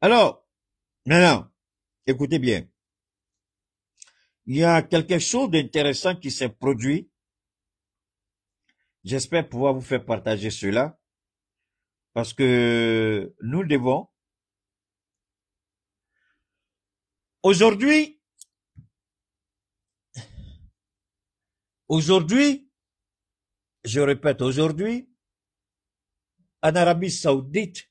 Alors, maintenant, écoutez bien. Il y a quelque chose d'intéressant qui s'est produit. J'espère pouvoir vous faire partager cela parce que nous devons. Aujourd'hui, je répète, aujourd'hui, en Arabie Saoudite,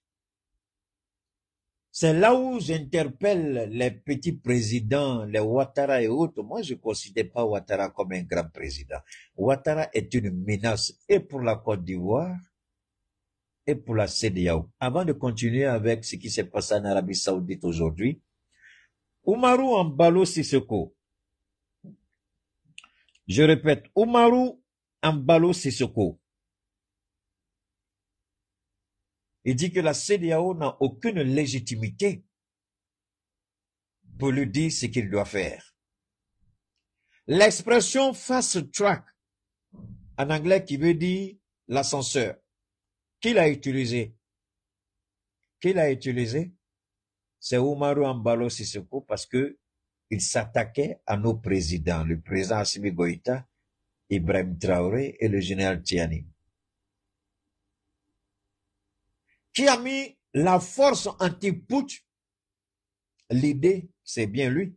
c'est là où j'interpelle les petits présidents, les Ouattara et autres. Moi, je ne considère pas Ouattara comme un grand président. Ouattara est une menace et pour la Côte d'Ivoire et pour la CEDEAO. Avant de continuer avec ce qui s'est passé en Arabie Saoudite aujourd'hui, Oumarou Embalo Sissoko, je répète, Oumarou Embalo Sissoko, il dit que la CEDEAO n'a aucune légitimité pour lui dire ce qu'il doit faire. L'expression fast track, en anglais qui veut dire l'ascenseur, qu'il a utilisé? C'est Oumarou Embalo Sissoko parce que il s'attaquait à nos présidents, le président Assimi Goïta, Ibrahim Traoré et le général Tiani. Qui a mis la force anti-putsch? L'idée, c'est bien lui.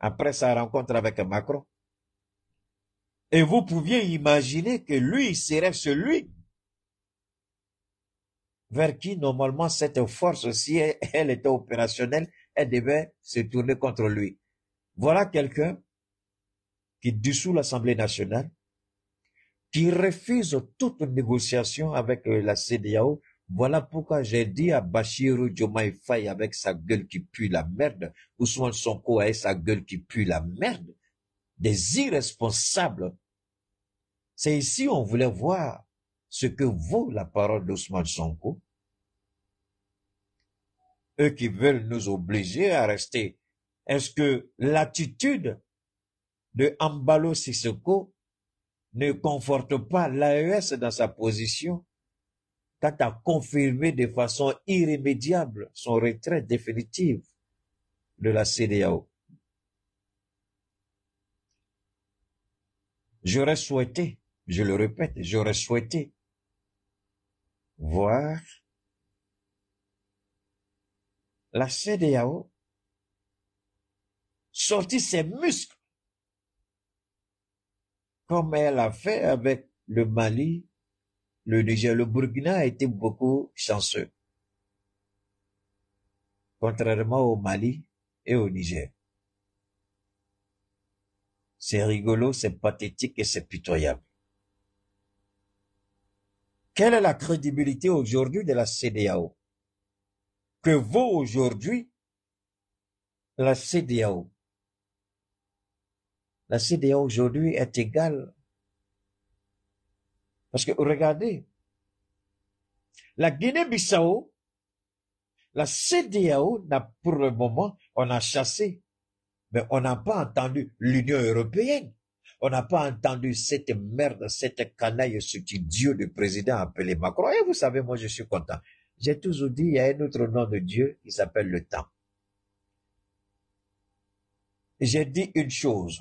Après sa rencontre avec Macron. Et vous pouviez imaginer que lui serait celui vers qui, normalement, cette force, si elle était opérationnelle, elle devait se tourner contre lui. Voilà quelqu'un qui dissout l'Assemblée nationale, qui refuse toute négociation avec la CEDEAO. Voilà pourquoi j'ai dit à Bachirou Diomaye Faye avec sa gueule qui pue la merde, Ousmane Sonko avec sa gueule qui pue la merde, des irresponsables. C'est ici on voulait voir ce que vaut la parole d'Ousmane Sonko. Eux qui veulent nous obliger à rester. Est-ce que l'attitude de Embalo Sissoko ne conforte pas l'AES dans sa position quant à confirmer de façon irrémédiable son retrait définitif de la CEDEAO? J'aurais souhaité, je le répète, j'aurais souhaité voir la CEDEAO sortir ses muscles comme elle a fait avec le Mali, le Niger. Le Burkina a été beaucoup chanceux, contrairement au Mali et au Niger. C'est rigolo, c'est pathétique et c'est pitoyable. Quelle est la crédibilité aujourd'hui de la CEDEAO? Que vaut aujourd'hui la CEDEAO? La CEDEAO aujourd'hui est égale. Parce que regardez, la Guinée-Bissau, la CEDEAO n'a pour le moment, on a chassé, mais on n'a pas entendu l'Union européenne. On n'a pas entendu cette merde, cette canaille, cet idiot de président appelé Macron. Et vous savez, moi je suis content. J'ai toujours dit, il y a un autre nom de Dieu qui s'appelle le temps. J'ai dit une chose,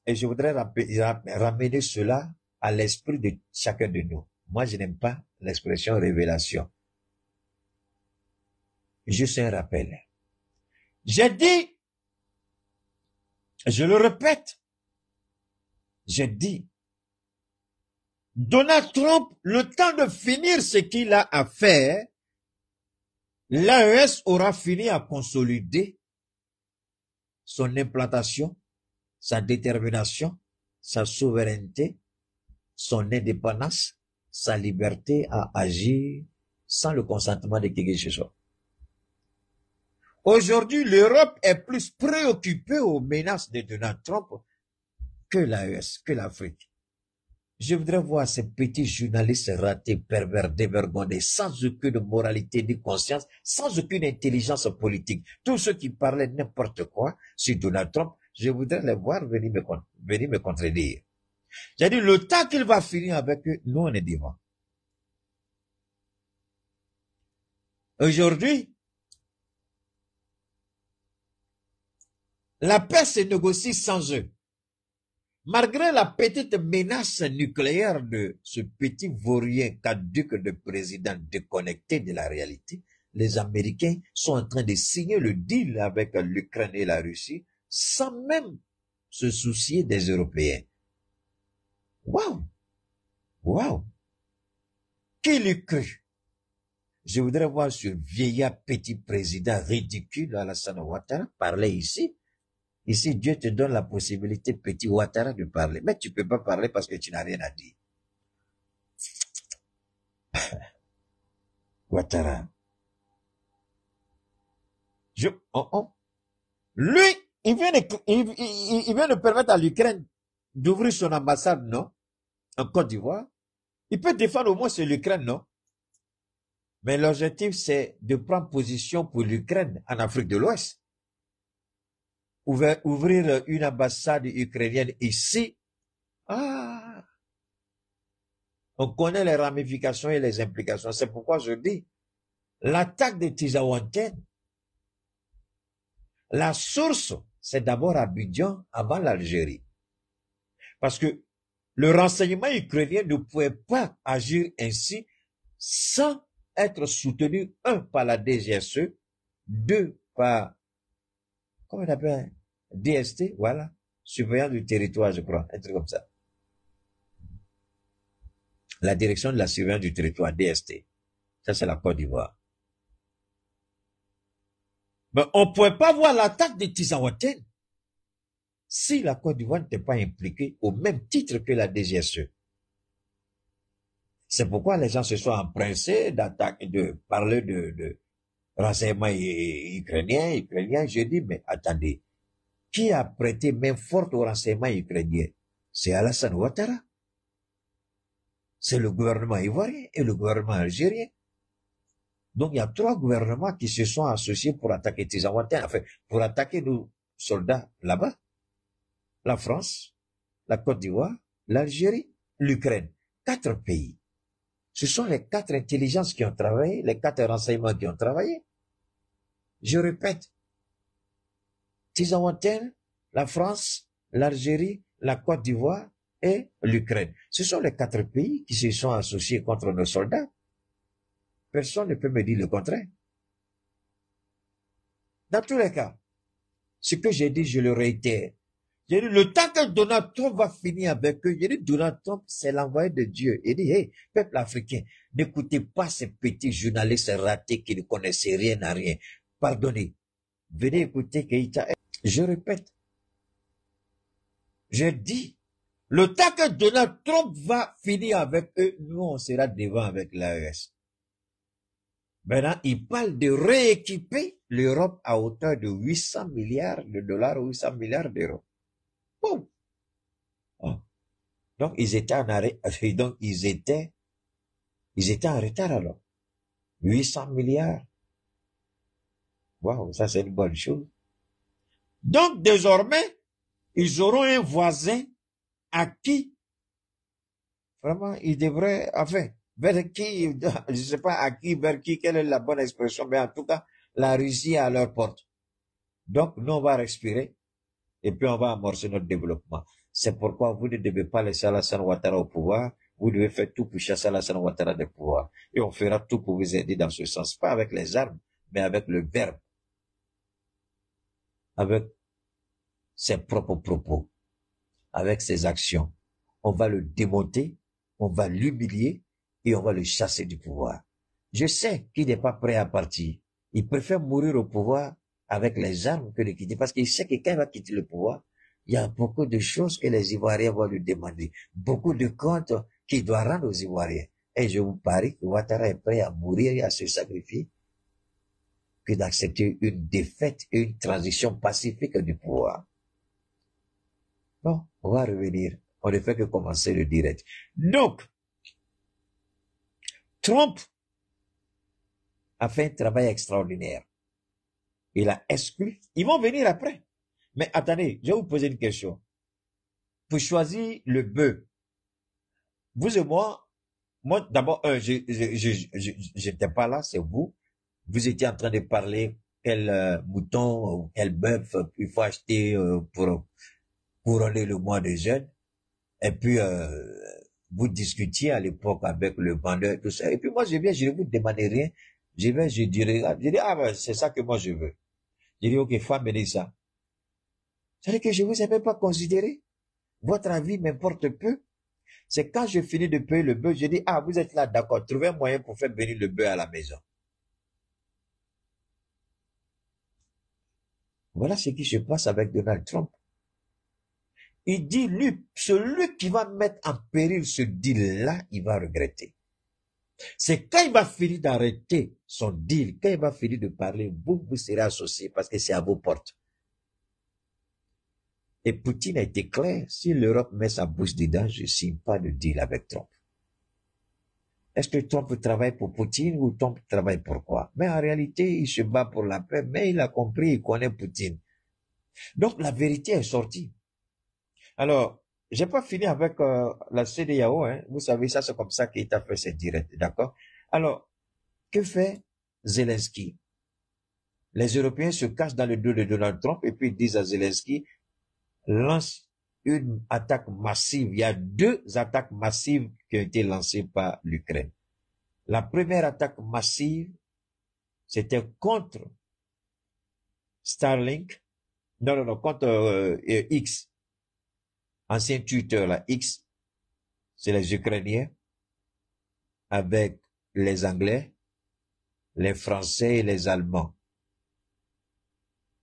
et je voudrais ramener cela à l'esprit de chacun de nous. Moi, je n'aime pas l'expression révélation. Juste un rappel. J'ai dit, je le répète, j'ai dit, Donald Trump, le temps de finir ce qu'il a à faire, l'AES aura fini à consolider son implantation, sa détermination, sa souveraineté, son indépendance, sa liberté à agir sans le consentement de qui que ce soit. Aujourd'hui, l'Europe est plus préoccupée aux menaces de Donald Trump que l'AES, que l'Afrique. Je voudrais voir ces petits journalistes ratés, pervers, dévergondés, sans aucune moralité ni conscience, sans aucune intelligence politique. Tous ceux qui parlaient n'importe quoi sur Donald Trump, je voudrais les voir venir me contredire. J'ai dit, le temps qu'il va finir avec eux, nous on est devant. Aujourd'hui, La paix se négocie sans eux. Malgré la petite menace nucléaire de ce petit vaurien caduc de président déconnecté de la réalité, les Américains sont en train de signer le deal avec l'Ukraine et la Russie sans même se soucier des Européens. Waouh! Waouh! Qui l'eût cru? Je voudrais voir ce vieillard petit président ridicule Alassane Ouattara parler ici. Ici, Dieu te donne la possibilité, petit Ouattara, de parler. Mais tu ne peux pas parler parce que tu n'as rien à dire. Ouattara. Lui, il vient de permettre à l'Ukraine d'ouvrir son ambassade, non? En Côte d'Ivoire. Il peut défendre au moins sur l'Ukraine, non? Mais l'objectif, c'est de prendre position pour l'Ukraine en Afrique de l'Ouest. Ouvrir une ambassade ukrainienne ici. Ah! On connaît les ramifications et les implications. C'est pourquoi je dis, l'attaque de Tizawanten, la source, c'est d'abord Abidjan avant l'Algérie. Parce que le renseignement ukrainien ne pouvait pas agir ainsi sans être soutenu, un, par la DGSE, deux, par, comment on appelle, DST, voilà, surveillant du territoire, je crois, un truc comme ça. La direction de la surveillance du territoire, DST. Ça, c'est la Côte d'Ivoire. Mais on ne pouvait pas voir l'attaque de Tizawanten si la Côte d'Ivoire n'était pas impliquée au même titre que la DGSE. C'est pourquoi les gens se sont empressés d'attaquer, de parler de renseignements ukrainiens. Je dis, mais attendez, qui a prêté main forte aux renseignements ukrainiens? C'est Alassane Ouattara. C'est le gouvernement ivoirien et le gouvernement algérien. Donc il y a trois gouvernements qui se sont associés pour attaquer Tizawanten, enfin, pour attaquer nos soldats là-bas. La France, la Côte d'Ivoire, l'Algérie, l'Ukraine. 4 pays. Ce sont les 4 intelligences qui ont travaillé, les 4 renseignements qui ont travaillé. Je répète, Tizawanten, la France, l'Algérie, la Côte d'Ivoire et l'Ukraine. Ce sont les 4 pays qui se sont associés contre nos soldats. Personne ne peut me dire le contraire. Dans tous les cas, ce que j'ai dit, je le réitère. J'ai dit, le temps que Donald Trump va finir avec eux, j'ai dit, Donald Trump, c'est l'envoyé de Dieu. Il dit, hey, peuple africain, n'écoutez pas ces petits journalistes ratés qui ne connaissaient rien à rien. Pardonnez. Venez écouter Keïta. Je répète. J'ai dit, le temps que Donald Trump va finir avec eux, nous, on sera devant avec l'AES. Maintenant, il parle de rééquiper l'Europe à hauteur de 800 milliards de dollars ou 800 milliards d'euros. Oh. Oh. Donc, ils étaient en arrêt, donc ils étaient en retard alors. 800 milliards. Waouh, ça c'est une bonne chose. Donc, désormais, ils auront un voisin à qui, vraiment, ils devraient, enfin, vers qui, je ne sais pas à qui, vers qui, quelle est la bonne expression, mais en tout cas, la Russie est à leur porte. Donc, nous, on va respirer et puis on va amorcer notre développement. C'est pourquoi vous ne devez pas laisser Alassane Ouattara au pouvoir. Vous devez faire tout pour chasser Alassane Ouattara du pouvoir. Et on fera tout pour vous aider dans ce sens. Pas avec les armes, mais avec le verbe. Avec ses propres propos. Avec ses actions. On va le démonter, on va l'humilier et on va le chasser du pouvoir. Je sais qu'il n'est pas prêt à partir. Il préfère mourir au pouvoir avec les armes que de quitter. Parce qu'il sait que quand il va quitter le pouvoir, il y a beaucoup de choses que les Ivoiriens vont lui demander. Beaucoup de comptes qu'il doit rendre aux Ivoiriens. Et je vous parie que Ouattara est prêt à mourir et à se sacrifier que d'accepter une défaite et une transition pacifique du pouvoir. Bon, on va revenir. On ne fait que commencer le direct. Donc, Trump a fait un travail extraordinaire. Il a exclu. Ils vont venir après. Mais attendez, je vais vous poser une question. Pour choisir le bœuf, vous et moi d'abord, je n'étais pas là, c'est vous. Vous étiez en train de parler quel mouton ou quel bœuf il faut acheter pour couronner le mois des jeunes. Et puis, vous discutiez à l'époque avec le vendeur, tout ça. Et puis moi, je viens, je ne vous demande rien. Je dirais, ah ben, c'est ça que moi je veux. Je dis, ok, faut amener ça. C'est-à-dire que je vous ai même pas considéré. Votre avis m'importe peu. C'est quand je finis de payer le bœuf, je dis, ah, vous êtes là, d'accord, trouvez un moyen pour faire venir le bœuf à la maison. Voilà ce qui se passe avec Donald Trump. Il dit, lui, celui qui va mettre en péril ce deal-là, il va regretter. C'est quand il va finir d'arrêter son deal, quand il va finir de parler, vous serez associés parce que c'est à vos portes. Et Poutine a été clair, si l'Europe met sa bouche dedans, je ne signe pas de deal avec Trump. Est-ce que Trump travaille pour Poutine ou Trump travaille pour quoi? Mais en réalité, il se bat pour la paix, mais il a compris, il connaît Poutine. Donc la vérité est sortie. Alors, j'ai pas fini avec la CEDEAO, hein. Vous savez, ça c'est comme ça qu'il a fait ses directs, d'accord? Alors, que fait Zelensky? Les Européens se cachent dans le dos de Donald Trump et puis ils disent à Zelensky, lance une attaque massive. Il y a 2 attaques massives qui ont été lancées par l'Ukraine. La première attaque massive, c'était contre Starlink, non, contre X, ancien Twitter, là, X, c'est les Ukrainiens, avec les Anglais, les Français et les Allemands.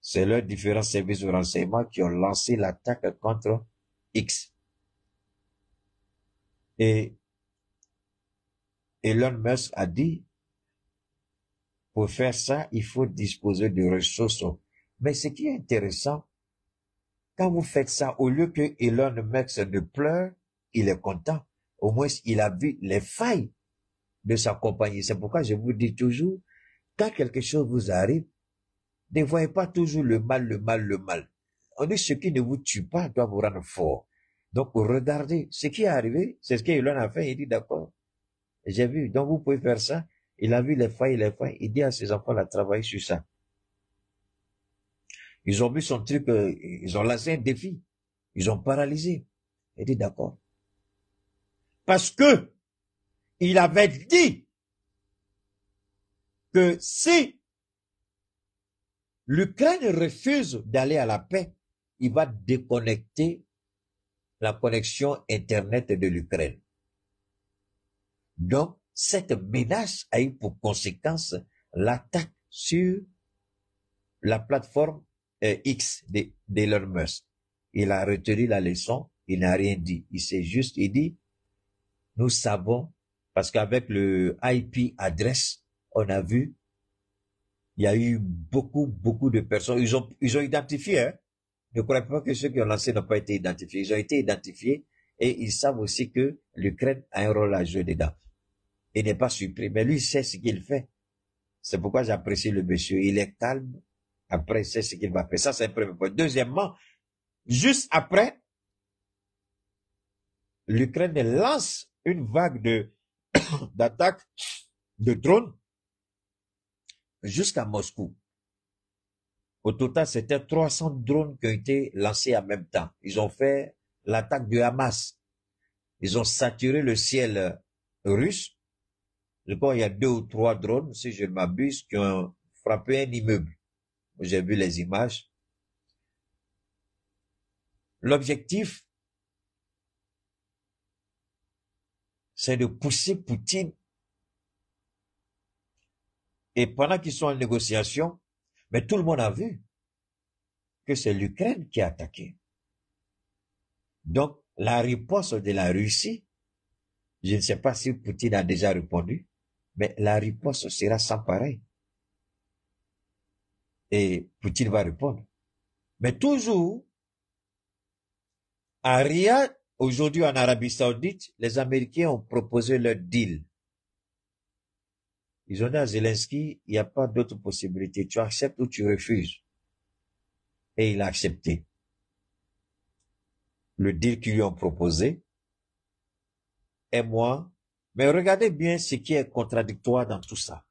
C'est leurs différents services de renseignement qui ont lancé l'attaque contre X. Et Elon Musk a dit, pour faire ça, il faut disposer de ressources. Mais ce qui est intéressant, quand vous faites ça, au lieu que Elon Musk ne pleure, il est content. Au moins, il a vu les failles de sa compagnie. C'est pourquoi je vous dis toujours, quand quelque chose vous arrive, ne voyez pas toujours le mal, le mal, le mal. On dit ce qui ne vous tue pas doit vous rendre fort. Donc, regardez, ce qui est arrivé, c'est ce qu'Elon a fait. Il dit, d'accord, j'ai vu, donc vous pouvez faire ça. Il a vu les failles. Il dit à ses enfants de travailler sur ça. Ils ont vu son truc, ils ont lancé un défi. Ils ont paralysé. Il dit, d'accord. Parce que il avait dit que si l'Ukraine refuse d'aller à la paix, il va déconnecter la connexion Internet de l'Ukraine. Donc, cette menace a eu pour conséquence l'attaque sur la plateforme X d'Elon Musk. Il a retenu la leçon, il n'a rien dit. Il s'est juste, il dit, nous savons, parce qu'avec le IP adresse, on a vu, il y a eu beaucoup de personnes, ils ont identifié, hein. Ne croyez pas que ceux qui ont lancé n'ont pas été identifiés. Ils ont été identifiés et ils savent aussi que l'Ukraine a un rôle à jouer dedans. Il n'est pas surpris, mais lui, il sait ce qu'il fait. C'est pourquoi j'apprécie le monsieur. Il est calme. Après, il sait ce qu'il va faire. Ça, c'est le premier point. Deuxièmement, juste après, l'Ukraine lance une vague d'attaques de drones jusqu'à Moscou. Au total, c'était 300 drones qui ont été lancés en même temps. Ils ont fait l'attaque du Hamas. Ils ont saturé le ciel russe. Je crois qu'il y a 2 ou 3 drones, si je ne m'abuse, qui ont frappé un immeuble. J'ai vu les images. L'objectif, c'est de pousser Poutine. Et pendant qu'ils sont en négociation, mais tout le monde a vu que c'est l'Ukraine qui a attaqué. Donc, la riposte de la Russie, je ne sais pas si Poutine a déjà répondu, mais la riposte sera sans pareil. Et Poutine va répondre. Mais toujours, à Riyad, aujourd'hui en Arabie Saoudite, les Américains ont proposé leur deal. Ils ont dit à Zelensky, il n'y a pas d'autre possibilité. Tu acceptes ou tu refuses. Et il a accepté le deal qu'ils lui ont proposé. Et moi, mais regardez bien ce qui est contradictoire dans tout ça.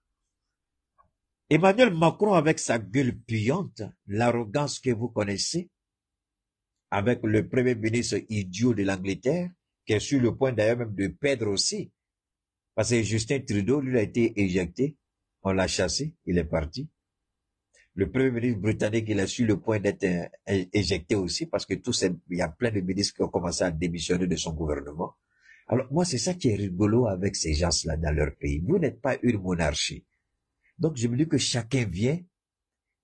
Emmanuel Macron, avec sa gueule puante, l'arrogance que vous connaissez, avec le premier ministre idiot de l'Angleterre, qui est sur le point d'ailleurs même de perdre aussi, parce que Justin Trudeau, lui, a été éjecté, on l'a chassé, il est parti. Le premier ministre britannique, il est sur le point d'être éjecté aussi, parce que il y a plein de ministres qui ont commencé à démissionner de son gouvernement. Alors, moi, c'est ça qui est rigolo avec ces gens-là dans leur pays. Vous n'êtes pas une monarchie. Donc, je me dis que chacun vient,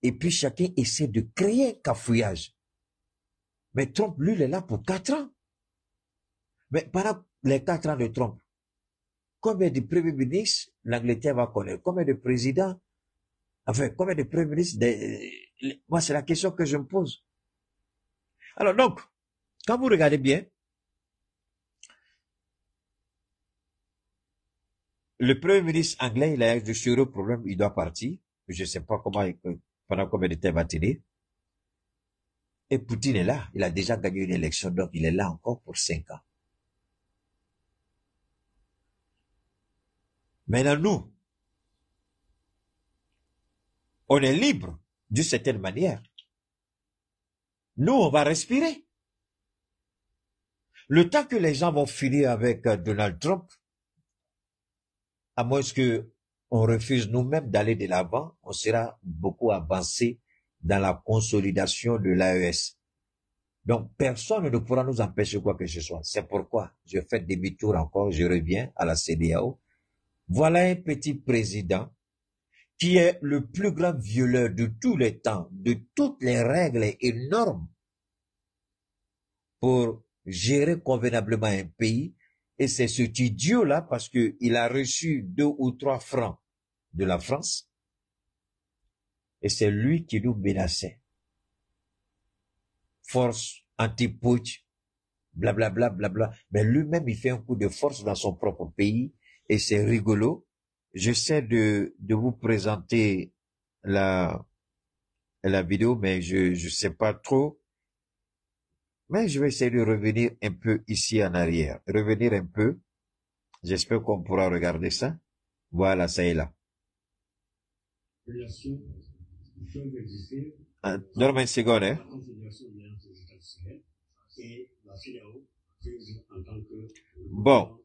et puis chacun essaie de créer un cafouillage. Mais Trump, lui, il est là pour 4 ans. Mais pendant les 4 ans de Trump, combien de premiers ministres l'Angleterre va connaître? Combien de présidents? Enfin, combien de premiers ministres? Moi, c'est la question que je me pose. Alors donc, quand vous regardez bien, le premier ministre anglais, il a de sérieux problèmes, il doit partir. Je ne sais pas pendant combien de temps il va tenir. Et Poutine est là, il a déjà gagné une élection, donc il est là encore pour 5 ans. Maintenant, nous, on est libre d'une certaine manière. Nous, on va respirer. Le temps que les gens vont finir avec Donald Trump, à moins que on refuse nous-mêmes d'aller de l'avant, on sera beaucoup avancé dans la consolidation de l'AES. Donc, personne ne pourra nous empêcher quoi que ce soit. C'est pourquoi je fais demi-tour encore, je reviens à la CEDEAO. Voilà un petit président qui est le plus grand violeur de tous les temps, de toutes les règles et normes pour gérer convenablement un pays. Et c'est cet idiot-là, parce qu'il a reçu 2 ou 3 francs de la France, et c'est lui qui nous menaçait. Force anti-putsch, blablabla, blabla. Mais lui-même, il fait un coup de force dans son propre pays, et c'est rigolo. J'essaie de vous présenter la vidéo, mais je sais pas trop. Mais je vais essayer de revenir un peu ici en arrière. Revenir un peu. J'espère qu'on pourra regarder ça. Voilà, ça est là. Donne-moi une seconde, hein. Bon.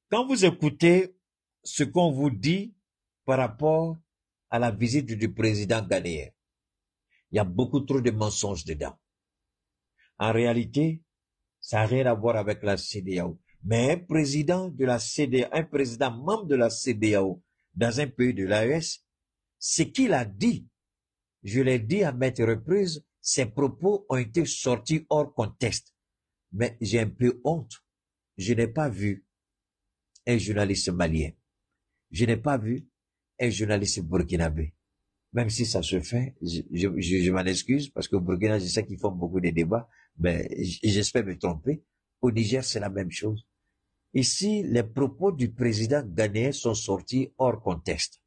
Quand vous écoutez ce qu'on vous dit par rapport à la visite du président ghanéen, il y a beaucoup trop de mensonges dedans. En réalité, ça n'a rien à voir avec la CEDEAO. Mais un président de la CEDEAO, un président membre de la CEDEAO dans un pays de l'AES, ce qu'il a dit, je l'ai dit à maintes reprises, ses propos ont été sortis hors contexte. Mais j'ai un peu honte. Je n'ai pas vu un journaliste malien. Je n'ai pas vu un journaliste burkinabé. Même si ça se fait, je m'en excuse, parce qu'au Burkina, je sais qu'ils font beaucoup de débats, mais j'espère me tromper. Au Niger, c'est la même chose. Ici, les propos du président ghanéen sont sortis hors contexte.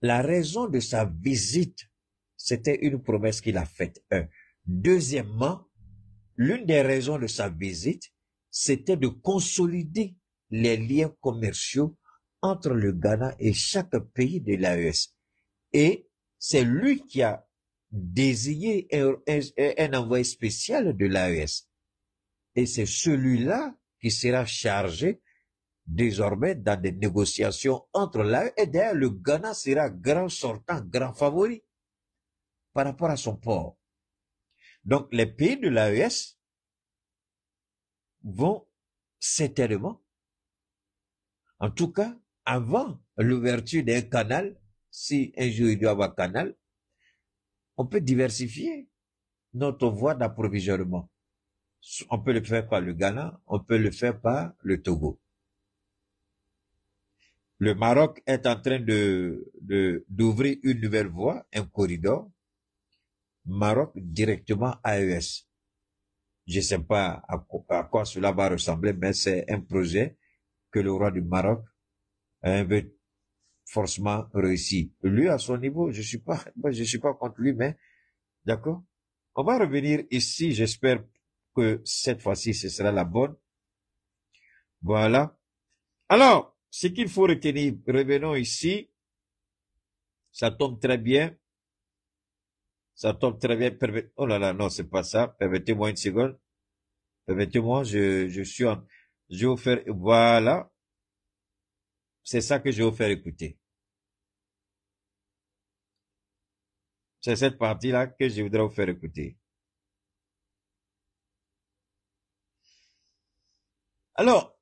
La raison de sa visite, c'était une promesse qu'il a faite. Deuxièmement, l'une des raisons de sa visite, c'était de consolider les liens commerciaux entre le Ghana et chaque pays de l'AES. Et c'est lui qui a désigné un envoyé spécial de l'AES. Et c'est celui-là qui sera chargé désormais dans des négociations entre l'AES. Et d'ailleurs, le Ghana sera grand sortant, grand favori par rapport à son port. Donc, les pays de l'AES vont certainement, en tout cas, avant l'ouverture d'un canal, si un jour il doit y avoir un canal, on peut diversifier notre voie d'approvisionnement. On peut le faire par le Ghana, on peut le faire par le Togo. Le Maroc est en train d'ouvrir une nouvelle voie, un corridor, Maroc directement AES. Je ne sais pas à quoi cela va ressembler, mais c'est un projet que le roi du Maroc veut forcément réussir. Lui, à son niveau, je suis pas contre lui, mais d'accord. On va revenir ici. J'espère que cette fois-ci, ce sera la bonne. Voilà. Alors, ce qu'il faut retenir, revenons ici. Ça tombe très bien. Ça tombe très bien. Oh là là, non, c'est pas ça. Permettez-moi une seconde. Permettez-moi, je vais vous faire, voilà. C'est ça que je vais vous faire écouter. C'est cette partie-là que je voudrais vous faire écouter. Alors,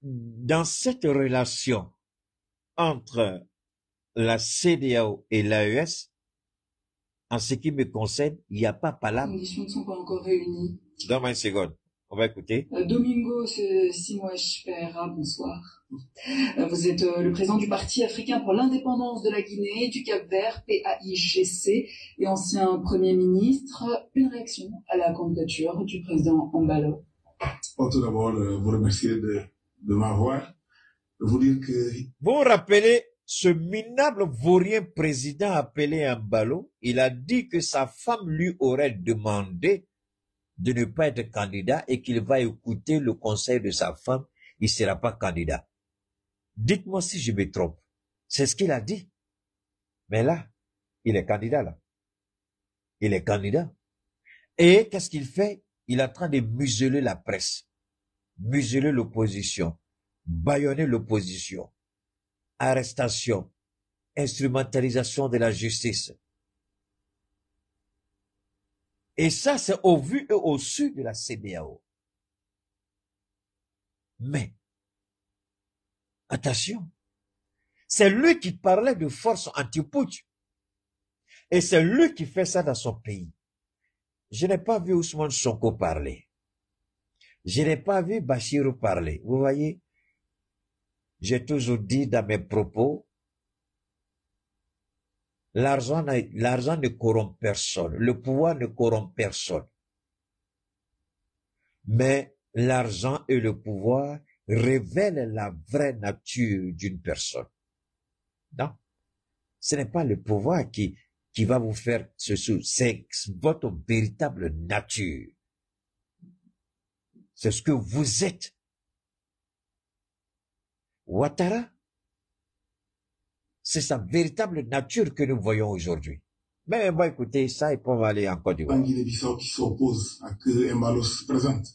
dans cette relation entre la CEDEAO et l'AES, en ce qui me concerne, il n'y a pas palabre. Les conditions ne sont pas encore réunies. Donne-moi une seconde. On va écouter. Domingos Simoes Pereira, bonsoir. Vous êtes le président du Parti africain pour l'indépendance de la Guinée, du Cap-Vert, PAIGC, et ancien Premier ministre. Une réaction à la candidature du président Embalo? Tout d'abord, vous remercier de m'avoir. Vous dire que... Vous vous rappelez, ce minable vaurien président appelé Embalo, il a dit que sa femme lui aurait demandé de ne pas être candidat et qu'il va écouter le conseil de sa femme, il ne sera pas candidat. Dites-moi si je me trompe. C'est ce qu'il a dit. Mais là, il est candidat là. Il est candidat. Et qu'est-ce qu'il fait? Il est en train de museler la presse, museler l'opposition, bâillonner l'opposition, arrestation, instrumentalisation de la justice. Et ça, c'est au vu et au su de la CEDEAO. Mais, attention, c'est lui qui parlait de force anti-putsch. Et c'est lui qui fait ça dans son pays. Je n'ai pas vu Ousmane Sonko parler. Je n'ai pas vu Bachirou parler. Vous voyez, j'ai toujours dit dans mes propos, l'argent ne corrompt personne. Le pouvoir ne corrompt personne. Mais l'argent et le pouvoir révèlent la vraie nature d'une personne. Non. Ce n'est pas le pouvoir qui va vous faire ceci. C'est votre véritable nature. C'est ce que vous êtes. Ouattara, c'est sa véritable nature que nous voyons aujourd'hui. Mais on va écouter ça et puis on va aller en Côte d'Ivoire. Guinée-Bissau qui s'oppose à que Embalo se présente.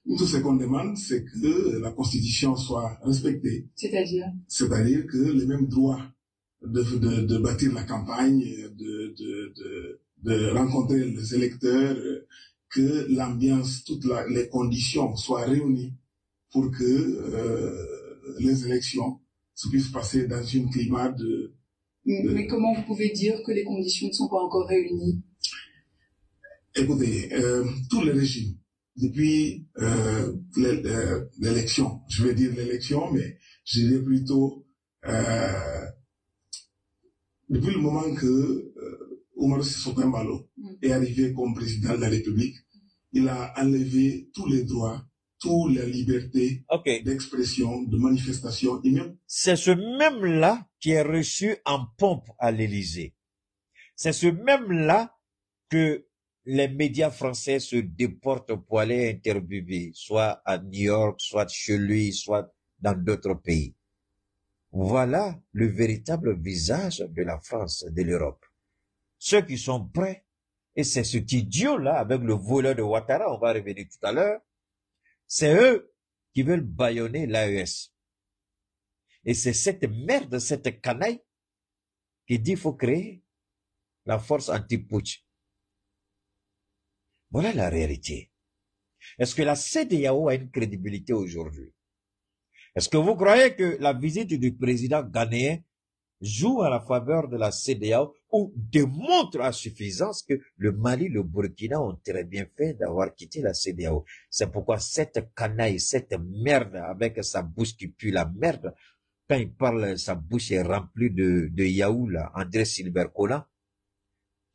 Tout ce qu'on demande, c'est que la Constitution soit respectée. C'est-à-dire? C'est-à-dire que les mêmes droits de bâtir la campagne, de rencontrer les électeurs, que l'ambiance, toutes les conditions soient réunies pour que les élections se puissent passer dans un climat de... Mais comment vous pouvez dire que les conditions ne sont pas encore réunies? Écoutez, tous les régimes, depuis l'élection, je vais dire l'élection, mais je dirais plutôt depuis le moment que Oumaro Sissoko Embalo est arrivé comme président de la République, il a enlevé tous les droits, toutes les libertés d'expression, de manifestation. C'est ce même-là qui est reçu en pompe à l'Élysée. C'est ce même-là que les médias français se déportent pour aller interviewer, soit à New York, soit chez lui, soit dans d'autres pays. Voilà le véritable visage de la France, de l'Europe. Ceux qui sont prêts, et c'est cet idiot-là, avec le voleur de Ouattara, on va revenir tout à l'heure, c'est eux qui veulent bâillonner l'AES. Et c'est cette merde, cette canaille, qui dit qu'il faut créer la force anti-putsch. Voilà la réalité. Est-ce que la CEDEAO a une crédibilité aujourd'hui? Est-ce que vous croyez que la visite du président ghanéen joue à la faveur de la CEDEAO ou démontre à suffisance que le Mali, le Burkina ont très bien fait d'avoir quitté la CEDEAO? C'est pourquoi cette canaille, cette merde avec sa bouche qui pue la merde, quand il parle, sa bouche est remplie de yaourt, là, André Silver-Collin.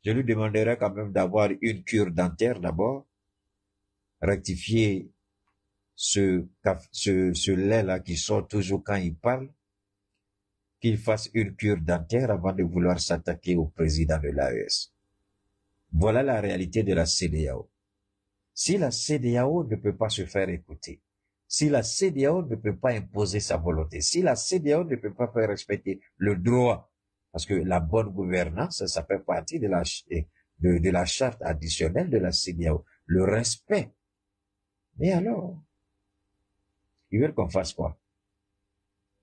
Je lui demanderai quand même d'avoir une cure dentaire d'abord, rectifier ce lait-là qui sort toujours quand il parle, qu'il fasse une cure dentaire avant de vouloir s'attaquer au président de l'AES. Voilà la réalité de la CEDEAO. Si la CEDEAO ne peut pas se faire écouter, si la CEDEAO ne peut pas imposer sa volonté, si la CEDEAO ne peut pas faire respecter le droit Parce que la bonne gouvernance, ça fait partie de la charte additionnelle de la CEDEAO. Le respect. Mais alors, ils veulent qu'on fasse quoi?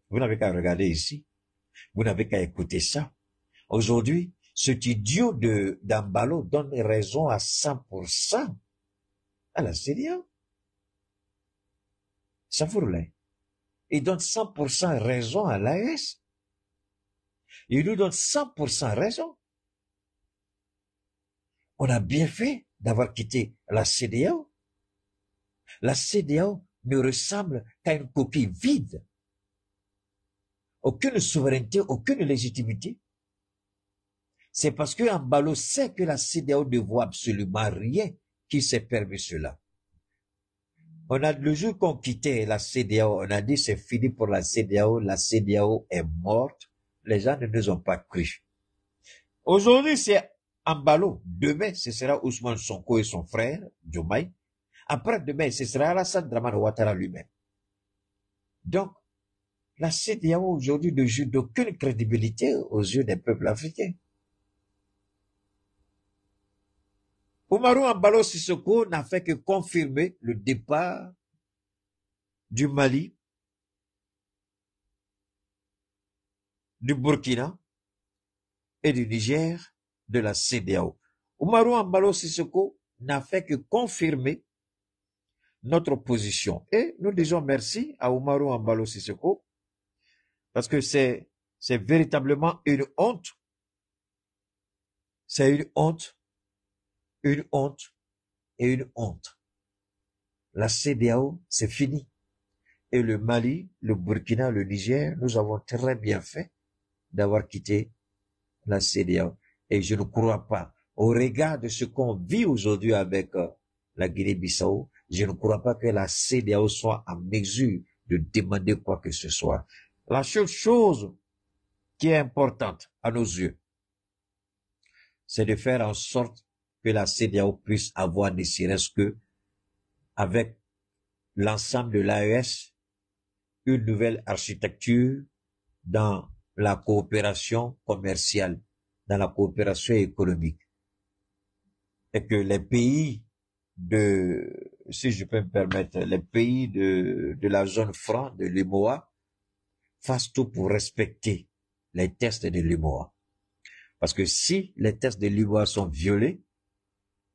Vous n'avez qu'à regarder ici. Vous n'avez qu'à écouter ça. Aujourd'hui, cet idiot d'Ambalo donne raison à 100% à la CEDEAO. Ça vous relaie. Il donne 100% raison à l'AES. Il nous donne 100% raison. On a bien fait d'avoir quitté la CEDEAO. La CEDEAO ne ressemble qu'à une coquille vide. Aucune souveraineté, aucune légitimité. C'est parce que Ambalo sait que la CEDEAO ne vaut absolument rien qu'il s'est permis cela. Le jour qu'on quittait la CEDEAO, on a dit c'est fini pour la CEDEAO est morte. Les gens ne nous ont pas cru. Aujourd'hui, c'est Ambalo. Demain, ce sera Ousmane Sonko et son frère, Diomaye. Après-demain, ce sera Alassane Dramane Ouattara lui-même. Donc, la CEDEAO aujourd'hui ne joue d'aucune crédibilité aux yeux des peuples africains. Oumarou Ambalo Sissoko n'a fait que confirmer le départ du Mali, du Burkina et du Niger de la CEDEAO. Oumarou Ambalo Sissoko n'a fait que confirmer notre position. Et nous disons merci à Oumarou Ambalo Sissoko parce que c'est véritablement une honte. C'est une honte et une honte. La CEDEAO, c'est fini. Et le Mali, le Burkina, le Niger, nous avons très bien fait d'avoir quitté la CEDEAO. Et je ne crois pas, au regard de ce qu'on vit aujourd'hui avec la Guinée-Bissau, je ne crois pas que la CEDEAO soit en mesure de demander quoi que ce soit. La seule chose qui est importante à nos yeux, c'est de faire en sorte que la CEDEAO puisse avoir ne serait-ce que, avec l'ensemble de l'AES, une nouvelle architecture dans la coopération commerciale, dans la coopération économique. Et que les pays si je peux me permettre, les pays de la zone franc, de l'UMOA, fassent tout pour respecter les tests de l'UMOA. Parce que si les tests de l'UMOA sont violés,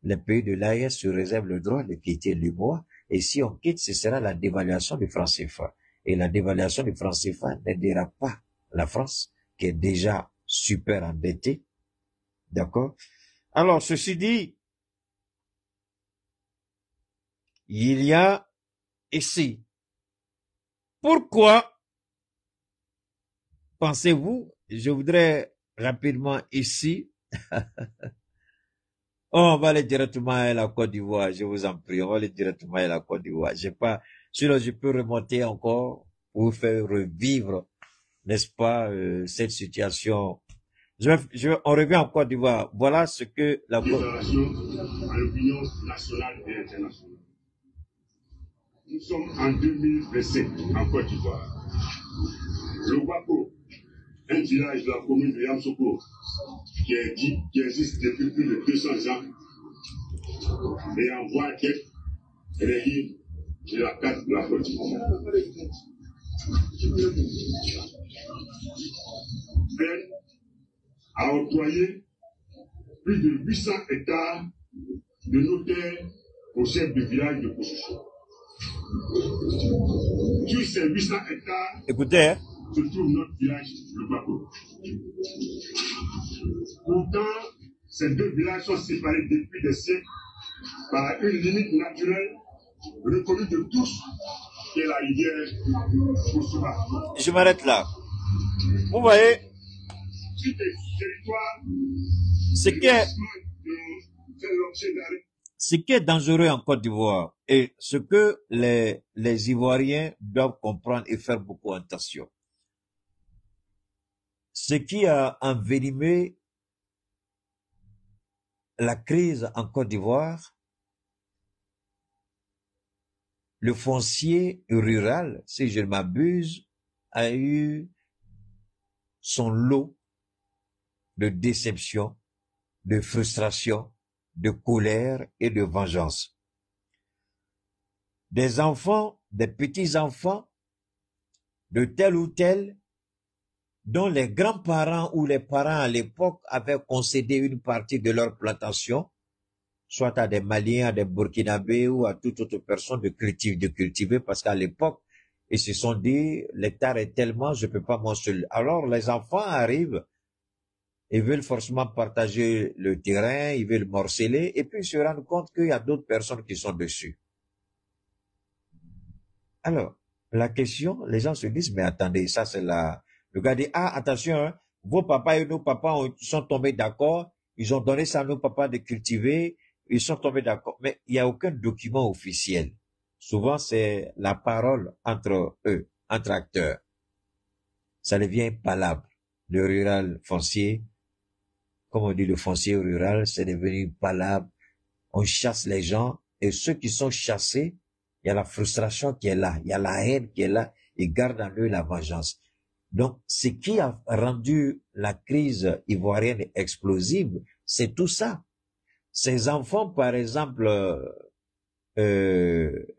les pays de l'AES se réservent le droit de quitter l'UMOA. Et si on quitte, ce sera la dévaluation du franc CFA. Et la dévaluation du franc CFA n'aidera pas la France, qui est déjà super endettée. D'accord? Alors, ceci dit, il y a ici. Pourquoi pensez-vous, je voudrais rapidement ici, on va aller directement à la Côte d'Ivoire, je vous en prie, on va aller directement à la Côte d'Ivoire. Sinon je peux remonter encore pour faire revivre, n'est-ce pas, cette situation. On revient en Côte d'Ivoire. Voilà ce que la déclaration à l'opinion nationale et internationale. Nous sommes en 2027 en Côte d'Ivoire. Le Wako, un village de la commune de Yamsoko, qui existe depuis plus de 200 ans, et en voie d'être rayé de la carte de la Côte d'Ivoire. Ben a octroyé plus de 800 hectares de nos terres au chef de village de Kouchouchou. Sur ces 800 hectares, écoutez, se trouve notre village, le Bako. Pourtant, ces deux villages sont séparés depuis des siècles par une limite naturelle reconnue de tous, qui est la rivière Koussouba. Je m'arrête là. Vous voyez, Sur des territoires, ce qui est dangereux en Côte d'Ivoire et ce que les Ivoiriens doivent comprendre et faire beaucoup attention. Ce qui a envenimé la crise en Côte d'Ivoire, le foncier rural, si je ne m'abuse, a eu son lot de déception, de frustration, de colère et de vengeance. Des enfants, des petits-enfants de tel ou tel, dont les grands-parents ou les parents à l'époque avaient concédé une partie de leur plantation, soit à des Maliens, à des Burkinabés ou à toute autre personne de cultiver, parce qu'à l'époque, ils se sont dit, l'hectare est tellement, je peux pas m'en seul. Alors, les enfants arrivent, ils veulent forcément partager le terrain, ils veulent morceler, et puis ils se rendent compte qu'il y a d'autres personnes qui sont dessus. Alors, la question, les gens se disent, mais attendez, ça c'est la... Le gars dit, ah, attention, hein, vos papas et nos papas sont tombés d'accord, ils ont donné ça à nos papas de cultiver, ils sont tombés d'accord, mais il n'y a aucun document officiel. Souvent, c'est la parole entre eux, entre acteurs. Ça devient impalable. Le rural foncier, comme on dit le foncier rural, c'est devenu impalable. On chasse les gens, et ceux qui sont chassés, il y a la frustration qui est là, il y a la haine qui est là, ils gardent en eux la vengeance. Donc, ce qui a rendu la crise ivoirienne explosive, c'est tout ça. Ces enfants, par exemple,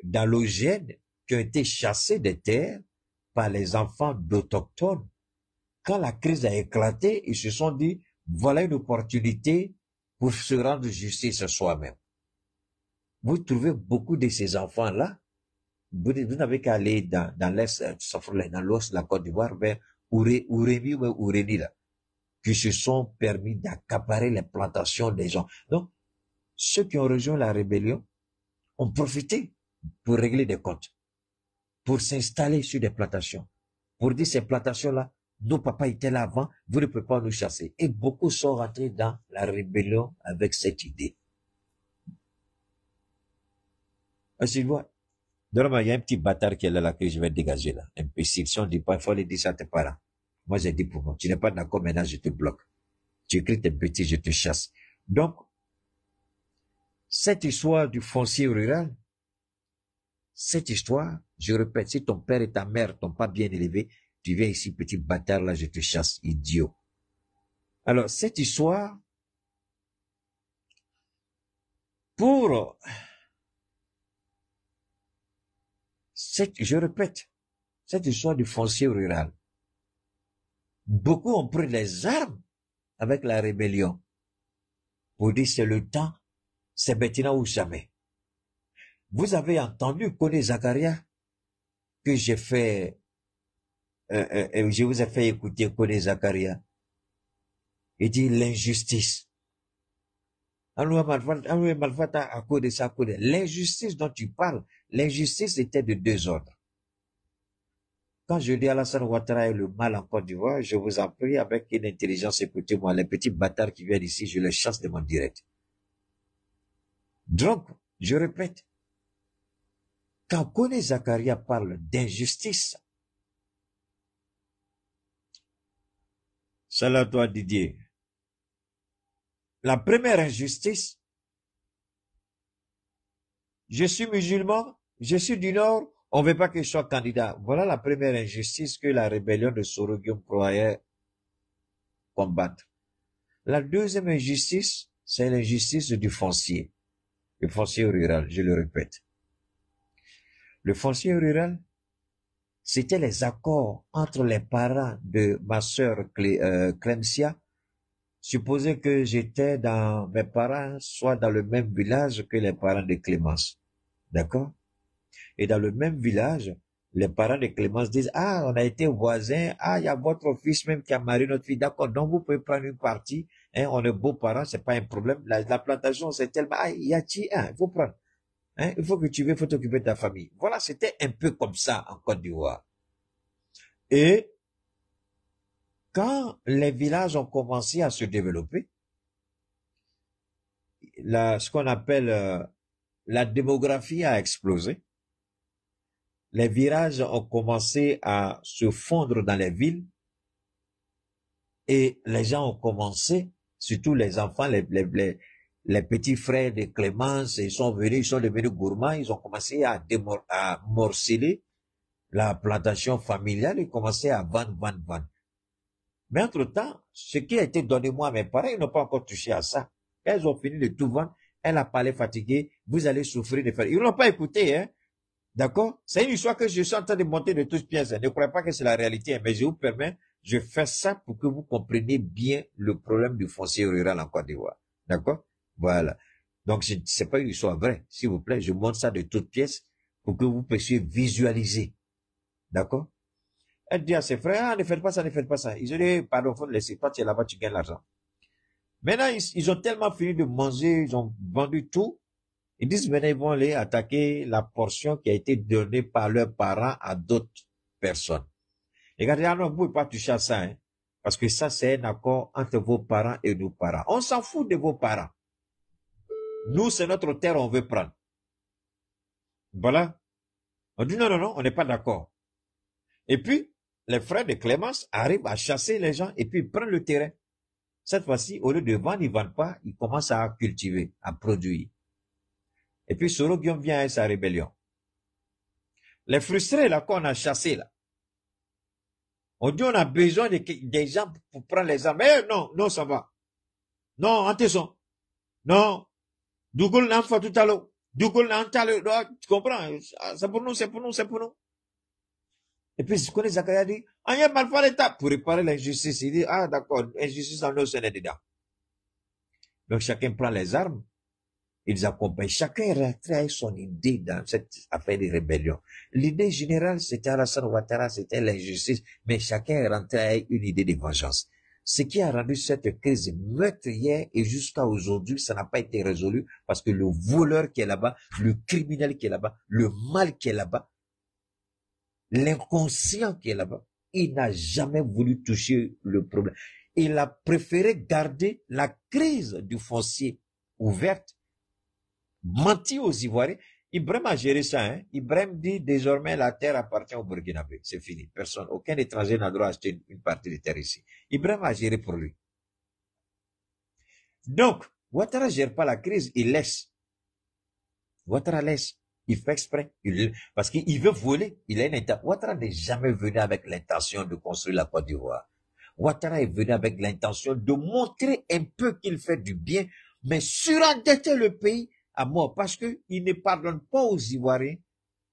d'allogènes, qui ont été chassés des terres par les enfants d'autochtones, quand la crise a éclaté, ils se sont dit, voilà une opportunité pour se rendre justice à soi-même. Vous trouvez beaucoup de ces enfants-là, vous n'avez qu'à aller dans l'Est, dans l'Ouest de la Côte d'Ivoire, vers Ourémi ou Ouréni, là, qui se sont permis d'accaparer les plantations des gens. Donc, ceux qui ont rejoint la rébellion ont profité pour régler des comptes, pour s'installer sur des plantations, pour dire ces plantations-là, nos papas étaient là avant, vous ne pouvez pas nous chasser. Et beaucoup sont rentrés dans la rébellion avec cette idée. Tu vois, il y a un petit bâtard qui est là que je vais dégager là. Imbécile. Si on dit pas, il faut aller dire ça à tes parents. Moi, j'ai dit pour moi. Tu n'es pas d'accord, maintenant, je te bloque. Tu écris tes bêtises, je te chasse. Donc, cette histoire du foncier rural, cette histoire, je répète, si ton père et ta mère t'ont pas bien élevé, tu viens ici, petit bâtard, là, je te chasse, idiot. Alors, cette histoire, je répète, cette histoire du foncier rural, beaucoup ont pris les armes avec la rébellion pour dire c'est le temps, c'est maintenant ou jamais. Vous avez entendu Koné Zakaria que je vous ai fait écouter Koné Zakaria. Il dit l'injustice. L'injustice dont tu parles, l'injustice était de deux ordres. Quand je dis Alassane Ouattara est le mal en Côte d'Ivoire, je vous en prie, avec une intelligence, écoutez-moi, les petits bâtards qui viennent ici, je les chasse de mon direct. Donc, je répète, quand Koné Zakaria parle d'injustice, salut à toi Didier. La première injustice, je suis musulman, je suis du Nord, on ne veut pas que je sois candidat. Voilà la première injustice que la rébellion de Soro-Guillaume croyait combattre. La deuxième injustice, c'est l'injustice du foncier. Le foncier rural, je le répète. Le foncier rural, c'était les accords entre les parents de ma sœur Clemcia. Supposez que mes parents soient dans le même village que les parents de Clémence. D'accord? Et dans le même village, les parents de Clémence disent, ah, on a été voisins, ah, il y a votre fils même qui a marié notre fille, d'accord, donc vous pouvez prendre une partie, hein, on est beaux-parents, c'est pas un problème, la plantation, c'est tellement, ah, il y a il faut prendre, hein, il faut que tu veux, il faut t'occuper de ta famille. Voilà, c'était un peu comme ça en Côte d'Ivoire. Et, quand les villages ont commencé à se développer, ce qu'on appelle la démographie a explosé. Les villages ont commencé à se fondre dans les villes et les gens ont commencé, surtout les enfants, les petits frères de Clémence, ils sont devenus gourmands, ils ont commencé à morceler la plantation familiale et commencé à vendre. Mais entre-temps, ce qui a été donné moi à mes parents, ils n'ont pas encore touché à ça. Elles ont fini de tout vendre. Elle a parlé fatiguée. Vous allez souffrir de faire. Ils n'ont pas écouté, hein. D'accord? C'est une histoire que je suis en train de monter de toutes pièces. Ne croyez pas que c'est la réalité, mais je vous permets, je fais ça pour que vous compreniez bien le problème du foncier rural en Côte d'Ivoire. D'accord? Voilà. Donc, c'est pas une histoire vraie. S'il vous plaît, je montre ça de toutes pièces pour que vous puissiez visualiser. D'accord? Elle dit à ses frères, ah, ne faites pas ça, ne faites pas ça. Ils ont dit, pardon, faut le laisser. Toi, tu es là-bas, tu gagnes l'argent. Maintenant, ils ont tellement fini de manger, ils ont vendu tout. Ils disent, maintenant, ils vont aller attaquer la portion qui a été donnée par leurs parents à d'autres personnes. Regardez, ah non, vous ne pouvez pas toucher à ça, hein. Parce que ça, c'est un accord entre vos parents et nos parents. On s'en fout de vos parents. Nous, c'est notre terre, on veut prendre. Voilà. On dit, non, non, non, on n'est pas d'accord. Et puis, les frères de Clémence arrivent à chasser les gens et puis ils prennent le terrain. Cette fois-ci, au lieu de vendre, ils ne vendent pas, ils commencent à cultiver, à produire. Et puis, Soro Guillaume vient avec sa rébellion. Les frustrés, là, qu'on a chassés, là. On dit, on a besoin des gens pour prendre les armes. Eh, non, non, ça va. Non, attention. Non. Dougoul n'a pas tout à l'heure. Dougoul n'a pas tout à l'heure. Tu comprends? C'est pour nous, c'est pour nous, c'est pour nous. Et puis, je connais Zakaria dit, ah, il y a mal fait l'état pour réparer l'injustice. Il dit, ah, d'accord, injustice en nous, c'est dedans. Donc, chacun prend les armes. Ils accompagnent. Chacun rentrait avec son idée dans cette affaire de rébellion. L'idée générale, c'était Alassane Ouattara, c'était l'injustice, mais chacun rentrait avec une idée de vengeance. Ce qui a rendu cette crise meurtrière et jusqu'à aujourd'hui, ça n'a pas été résolu parce que le voleur qui est là-bas, le criminel qui est là-bas, le mal qui est là-bas, l'inconscient qui est là-bas, il n'a jamais voulu toucher le problème. Il a préféré garder la crise du foncier ouverte, mentir aux Ivoiriens. Ibrahim a géré ça, hein. Ibrahim dit désormais la terre appartient au Burkinabé. C'est fini. Personne, aucun étranger n'a droit d'acheter une partie de terre ici. Ibrahim a géré pour lui. Donc, Ouattara ne gère pas la crise, il laisse. Ouattara laisse. Il fait exprès. Parce qu'il veut voler. Il a une intention. Ouattara n'est jamais venu avec l'intention de construire la Côte d'Ivoire. Ouattara est venu avec l'intention de montrer un peu qu'il fait du bien, mais surendetter le pays à mort, parce qu'il ne pardonne pas aux Ivoiriens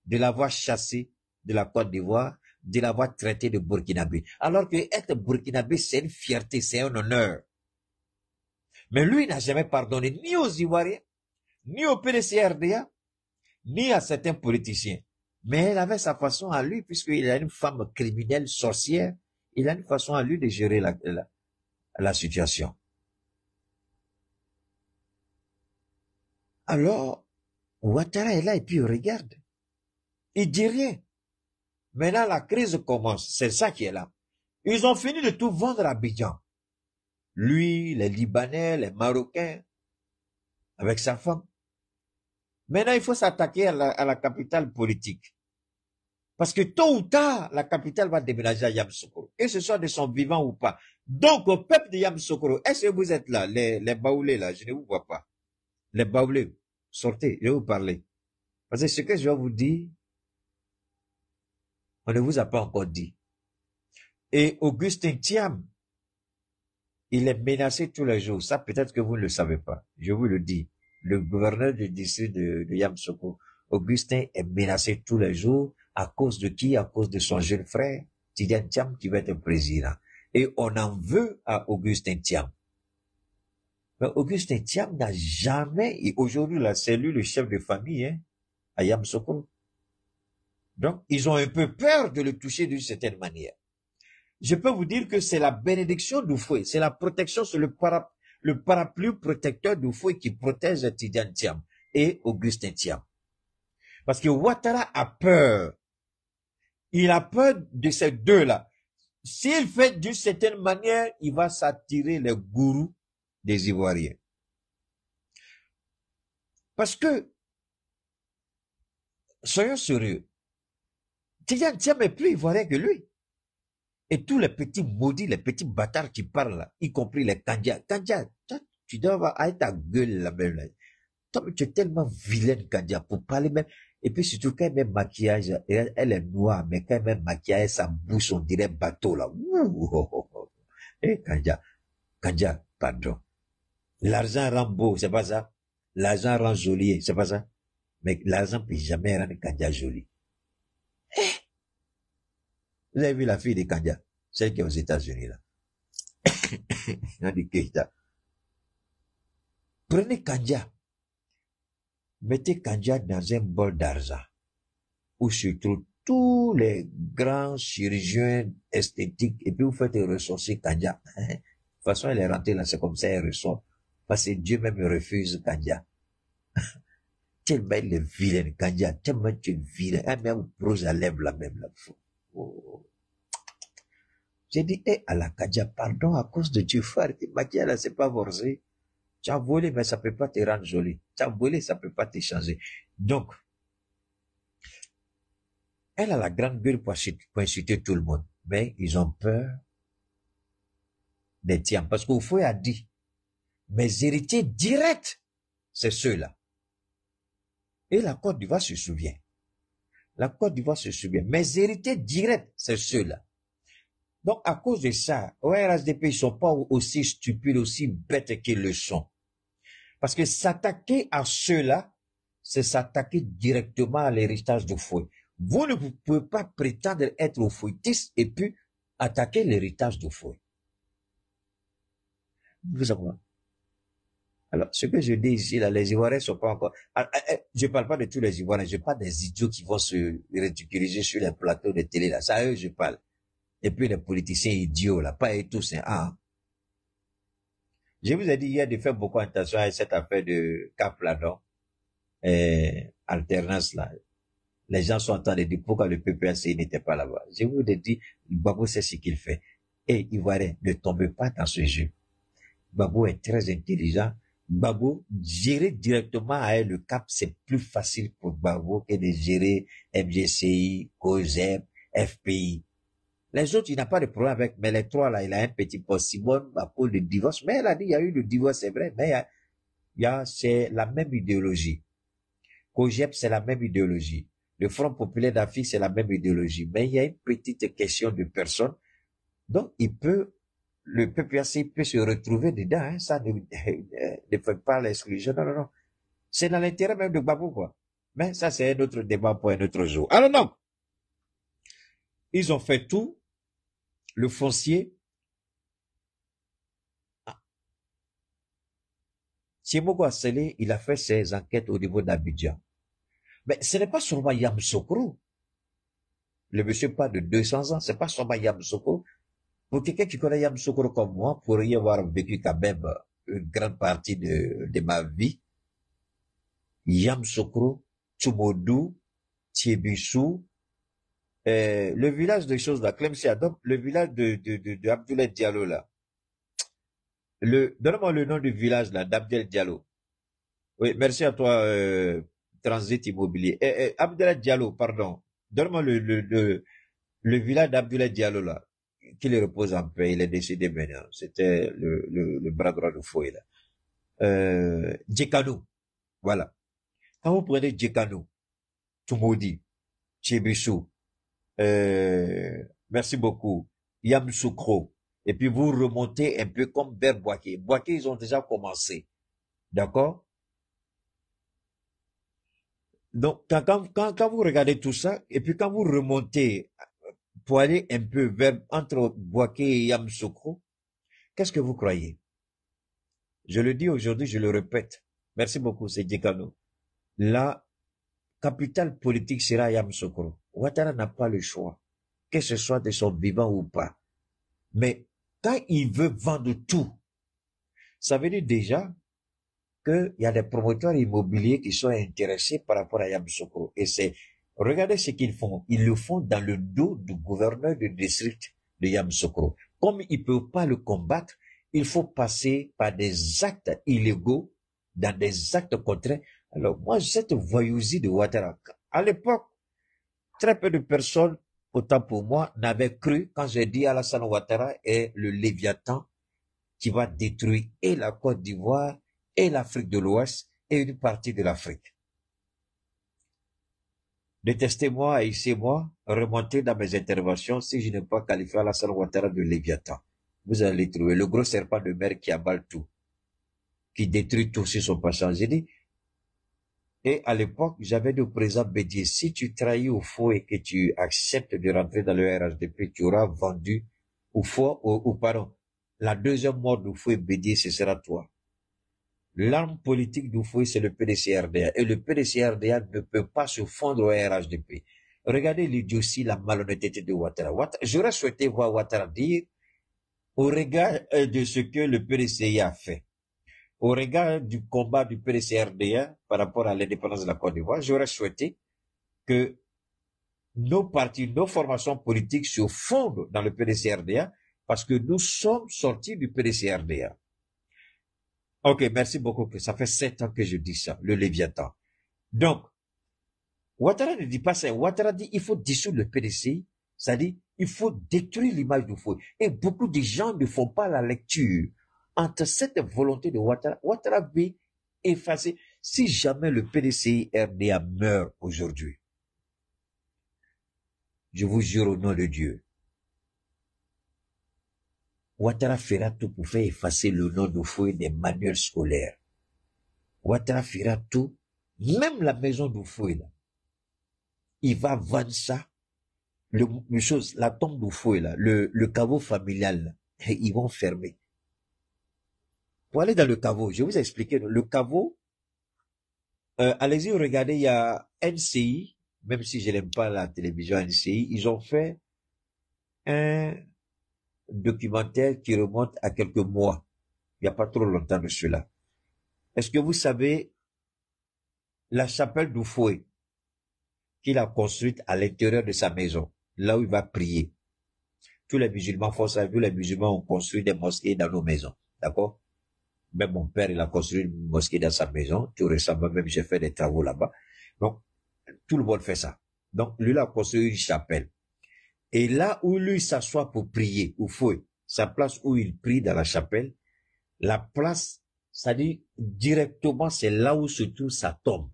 de l'avoir chassé de la Côte d'Ivoire, de l'avoir traité de Burkinabé. Alors que être Burkinabé, c'est une fierté, c'est un honneur. Mais lui n'a jamais pardonné ni aux Ivoiriens, ni au PDC-RDA, ni à certains politiciens. Mais elle avait sa façon à lui, puisqu'il a une femme criminelle, sorcière, il a une façon à lui de gérer la situation. Alors, Ouattara est là et puis il regarde. Il dit rien. Maintenant, la crise commence. C'est ça qui est là. Ils ont fini de tout vendre à Abidjan. Lui, les Libanais, les Marocains, avec sa femme. Maintenant, il faut s'attaquer à la capitale politique. Parce que tôt ou tard, la capitale va déménager à Yamoussoukro. Que ce soit de son vivant ou pas. Donc, au peuple de Yamoussoukro, est-ce que vous êtes là, les baoulés là, je ne vous vois pas. Les baoulés, sortez, je vais vous parler. Parce que ce que je vais vous dire, on ne vous a pas encore dit. Et Augustin Thiam, il est menacé tous les jours. Ça, peut-être que vous ne le savez pas. Je vous le dis. Le gouverneur du district de Yamoussoukro, Augustin, est menacé tous les jours. À cause de qui? À cause de son jeune frère, Tidiane Thiam, qui va être président. Et on en veut à Augustin Thiam. Mais Augustin Thiam n'a jamais, et aujourd'hui là, c'est lui le chef de famille, hein, à Yamoussoukro. Donc, ils ont un peu peur de le toucher d'une certaine manière. Je peux vous dire que c'est la bénédiction du fouet, c'est la protection sur le parapluie protecteur du fouet qui protège Tidiane Thiam et Augustin Thiam. Parce que Ouattara a peur. Il a peur de ces deux-là. S'il fait d'une certaine manière, il va s'attirer les gourous des Ivoiriens. Parce que, soyons sérieux, Tidiane Thiam est plus ivoirien que lui. Et tous les petits maudits, les petits bâtards qui parlent là, y compris les Kandia. Kandia, tu dois avoir ta gueule là-même. Là. Toi, tu es tellement vilaine, Kandia, pour parler même. Et puis surtout, quand elle met maquillage, elle est noire, mais quand elle met maquillage, sa bouche, on dirait bateau là. Et Kandia, Kandja, pardon. L'argent rend beau, c'est pas ça. L'argent rend joli, c'est pas ça. Mais l'argent peut jamais rendre Kandja joli. Vous avez vu la fille de Kandja, celle qui est aux États-Unis là. Prenez Kandja, mettez Kandja dans un bol d'argent où se trouvent tous les grands chirurgiens esthétiques et puis vous faites ressourcer Kandja. De toute façon, elle est rentrée là, c'est comme ça, elle ressort. Parce que Dieu même refuse Kandja. Tellement il est vilain, Kandja, tellement tu es vilain. Ah, même prose à lèvres la même là. Oh. J'ai dit, à la Kandja, pardon, à cause de Dieu, frère, tes maquillages là, c'est pas forcé. Tu as volé, mais ça peut pas te rendre joli. Tu as volé, ça peut pas te changer. Donc, elle a la grande gueule pour insulter tout le monde. Mais ils ont peur des tiens. Parce qu'au fond, il a dit, mes héritiers directs, c'est ceux-là. Et la Côte d'Ivoire se souvient. La Côte d'Ivoire se souvient. Mes héritiers directs, c'est ceux-là. Donc, à cause de ça, au RHDP, ils sont pas aussi stupides, aussi bêtes qu'ils le sont. Parce que s'attaquer à ceux-là, c'est s'attaquer directement à l'héritage du fouet. Vous ne pouvez pas prétendre être au fouettiste et puis attaquer l'héritage du fouet. Vous savez. Alors, ce que je dis ici, là, les Ivoiriens sont pas encore... Je parle pas de tous les Ivoiriens, je parle des idiots qui vont se ridiculiser sur les plateaux de télé, là. Ça, eux, je parle. Et puis les politiciens idiots, là, pas eux tous, hein. Je vous ai dit hier de faire beaucoup attention à cette affaire de Cap-Ladon, alternance, là. Les gens sont en train de dire pourquoi le PPAC n'était pas là-bas. Je vous ai dit, Gbagbo sait ce qu'il fait. Et Ivoiriens, ne tombez pas dans ce jeu. Gbagbo est très intelligent. Gbagbo, gérer directement à le Cap, c'est plus facile pour Gbagbo que de gérer MGCI, COSEP, FPI. Les autres, il n'a pas de problème avec, mais les trois, là, il a un petit peu Simone, à cause du divorce. Mais elle a dit, il y a eu le divorce, c'est vrai, mais c'est la même idéologie. COGEP, c'est la même idéologie. Le Front populaire d'Afrique, c'est la même idéologie. Mais il y a une petite question de personne. Donc, le PPAC peut se retrouver dedans, hein. Ça ne fait pas l'exclusion. Non, non, non. C'est dans l'intérêt même de Gbagbo, quoi. Mais ça, c'est un autre débat pour un autre jour. Alors non. Ils ont fait tout. Le foncier. Thiemogo Asselé, il a fait ses enquêtes au niveau d'Abidjan. Mais ce n'est pas seulement Yamoussoukro. Le monsieur parle de 200 ans, c'est pas seulement Yamoussoukro. Pour quelqu'un qui connaît Yamoussoukro comme moi, pour y avoir vécu quand même une grande partie de ma vie, Yamoussoukro, Tchoumoudou, Thiébissou, le village de choses là, Clemsiadom, le village de Abdoulaye Diallo là. Donne-moi le nom du village là, d'Abdoulaye Diallo. Oui, merci à toi, Transit Immobilier. Abdoulaye Diallo, pardon. Donne-moi le village d'Abdoulaye Diallo là, qui le repose en paix, il est décédé maintenant. C'était le bras droit de Fouet là. Djekanou, voilà. Quand vous prenez Djekanou, Toumoudi, Tchébissou, merci beaucoup, Yamoussoukro, et puis vous remontez un peu comme vers Boaké. Boaké, ils ont déjà commencé. D'accord? Donc, quand vous regardez tout ça, et puis quand vous remontez pour aller un peu vers, entre Boaké et Yamoussoukro, qu'est-ce que vous croyez? Je le dis aujourd'hui, je le répète. Merci beaucoup, c'est Djekano. La capitale politique sera Yamoussoukro. Ouattara n'a pas le choix, que ce soit de son vivant ou pas. Mais quand il veut vendre tout, ça veut dire déjà qu'il y a des promoteurs immobiliers qui sont intéressés par rapport à Yamoussoukro. Et regardez ce qu'ils font. Ils le font dans le dos du gouverneur du district de Yamoussoukro. Comme ils ne peuvent pas le combattre, il faut passer par des actes illégaux, dans des actes contraires. Alors moi, cette voyousie de Ouattara, à l'époque, très peu de personnes, autant pour moi, n'avaient cru quand j'ai dit Alassane Ouattara est le Léviathan qui va détruire et la Côte d'Ivoire et l'Afrique de l'Ouest et une partie de l'Afrique. Détestez-moi, haïssez-moi, remontez dans mes interventions si je n'ai pas qualifié Alassane Ouattara de Léviathan. Vous allez trouver le gros serpent de mer qui avale tout, qui détruit tout sur son passage. J'ai dit, et à l'époque, j'avais dit au président Bédier, si tu trahis au faux et que tu acceptes de rentrer dans le RHDP, tu auras vendu au faux, pardon, la deuxième mort d'Oufoué Bédier, ce sera toi. L'arme politique d'Oufoué, c'est le PDC-RDA. Et le PDC-RDA ne peut pas se fondre au RHDP. Regardez l'idiotie, la malhonnêteté de Ouattara. J'aurais souhaité voir Ouattara dire, au regard de ce que le PDCI a fait, au regard du combat du PDC-RDA par rapport à l'indépendance de la Côte d'Ivoire, j'aurais souhaité que nos partis, nos formations politiques se fondent dans le PDC-RDA parce que nous sommes sortis du PDC-RDA. Ok, merci beaucoup. Ça fait 7 ans que je dis ça, le Léviathan. Donc, Ouattara ne dit pas ça. Ouattara dit il faut dissoudre le PDCI, c'est-à-dire il faut détruire l'image d'Oufoué. Et beaucoup de gens ne font pas la lecture entre cette volonté de Ouattara. Ouattara veut effacer. Si jamais le PDCI-RDA meurt aujourd'hui, je vous jure au nom de Dieu, Ouattara fera tout pour faire effacer le nom d'Oufoué des manuels scolaires. Ouattara fera tout, même la maison d'Oufoué, là. Il va vendre ça, la tombe d'Oufoué, là, le caveau familial, là, et ils vont fermer. Pour aller dans le caveau, je vais vous expliquer, le caveau, allez-y, regardez, il y a NCI, même si je n'aime pas la télévision NCI, ils ont fait un documentaire qui remonte à quelques mois. Il n'y a pas trop longtemps de cela. Est-ce que vous savez la chapelle d'Oufoué qu'il a construite à l'intérieur de sa maison, là où il va prier? Tous les musulmans font ça, tous les musulmans ont construit des mosquées dans nos maisons. D'accord? Même mon père, il a construit une mosquée dans sa maison. Tout récemment, même j'ai fait des travaux là-bas. Donc, tout le monde fait ça. Donc, lui, il a construit une chapelle. Et là où lui s'assoit pour prier, Oufoué, sa place où il prie dans la chapelle, la place, ça dit directement, c'est là où se trouve sa tombe.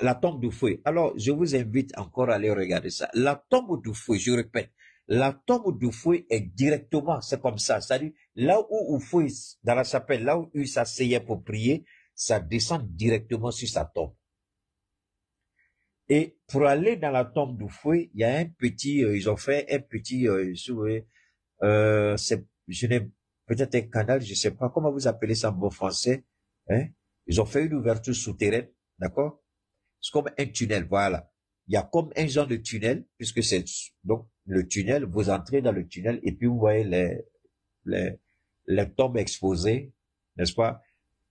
La tombe d'Oufoué. Alors, je vous invite encore à aller regarder ça. La tombe d'Oufoué, je répète, la tombe d'Oufoué est directement, c'est comme ça. C'est-à-dire, là où Oufoué, dans la chapelle, là où il s'asseyait pour prier, ça descend directement sur sa tombe. Et pour aller dans la tombe d'Oufoué, il y a un petit, ils ont fait un petit, je n'ai peut-être un canal, je sais pas comment vous appelez ça en bon français, hein? Ils ont fait une ouverture souterraine, d'accord? C'est comme un tunnel, voilà. Il y a comme un genre de tunnel, puisque c'est donc le tunnel, vous entrez dans le tunnel et puis vous voyez les tombes exposées, n'est-ce pas?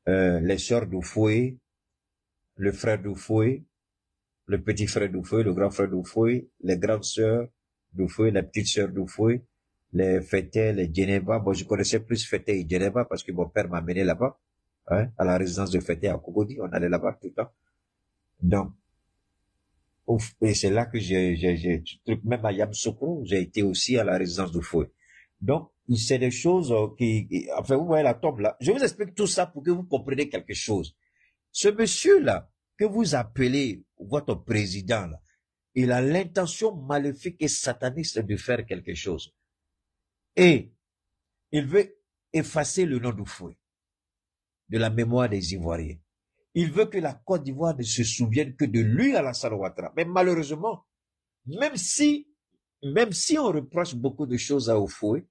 Les sœurs d'Oufoué, le frère d'Oufoué, le petit frère d'Oufoué, le grand frère d'Oufoué, les grandes sœurs d'Oufoué, les petites sœurs d'Oufoué, les Fété, les Djeneba. Bon, je connaissais plus Fété et Djeneba parce que mon père m'a amené là-bas, hein, à la résidence de Fété à Kogodi. On allait là-bas tout le temps. Donc, et c'est là que même à Yamoussoukro, j'ai été aussi à la résidence d'Oufoué. Donc, c'est des choses enfin, vous voyez la tombe là. Je vous explique tout ça pour que vous compreniez quelque chose. Ce monsieur-là, que vous appelez votre président, là, il a l'intention maléfique et sataniste de faire quelque chose. Et il veut effacer le nom d'Oufoué de la mémoire des Ivoiriens. Il veut que la Côte d'Ivoire ne se souvienne que de lui, Alassane Ouattara. Mais malheureusement, même si on reproche beaucoup de choses à Oufoué,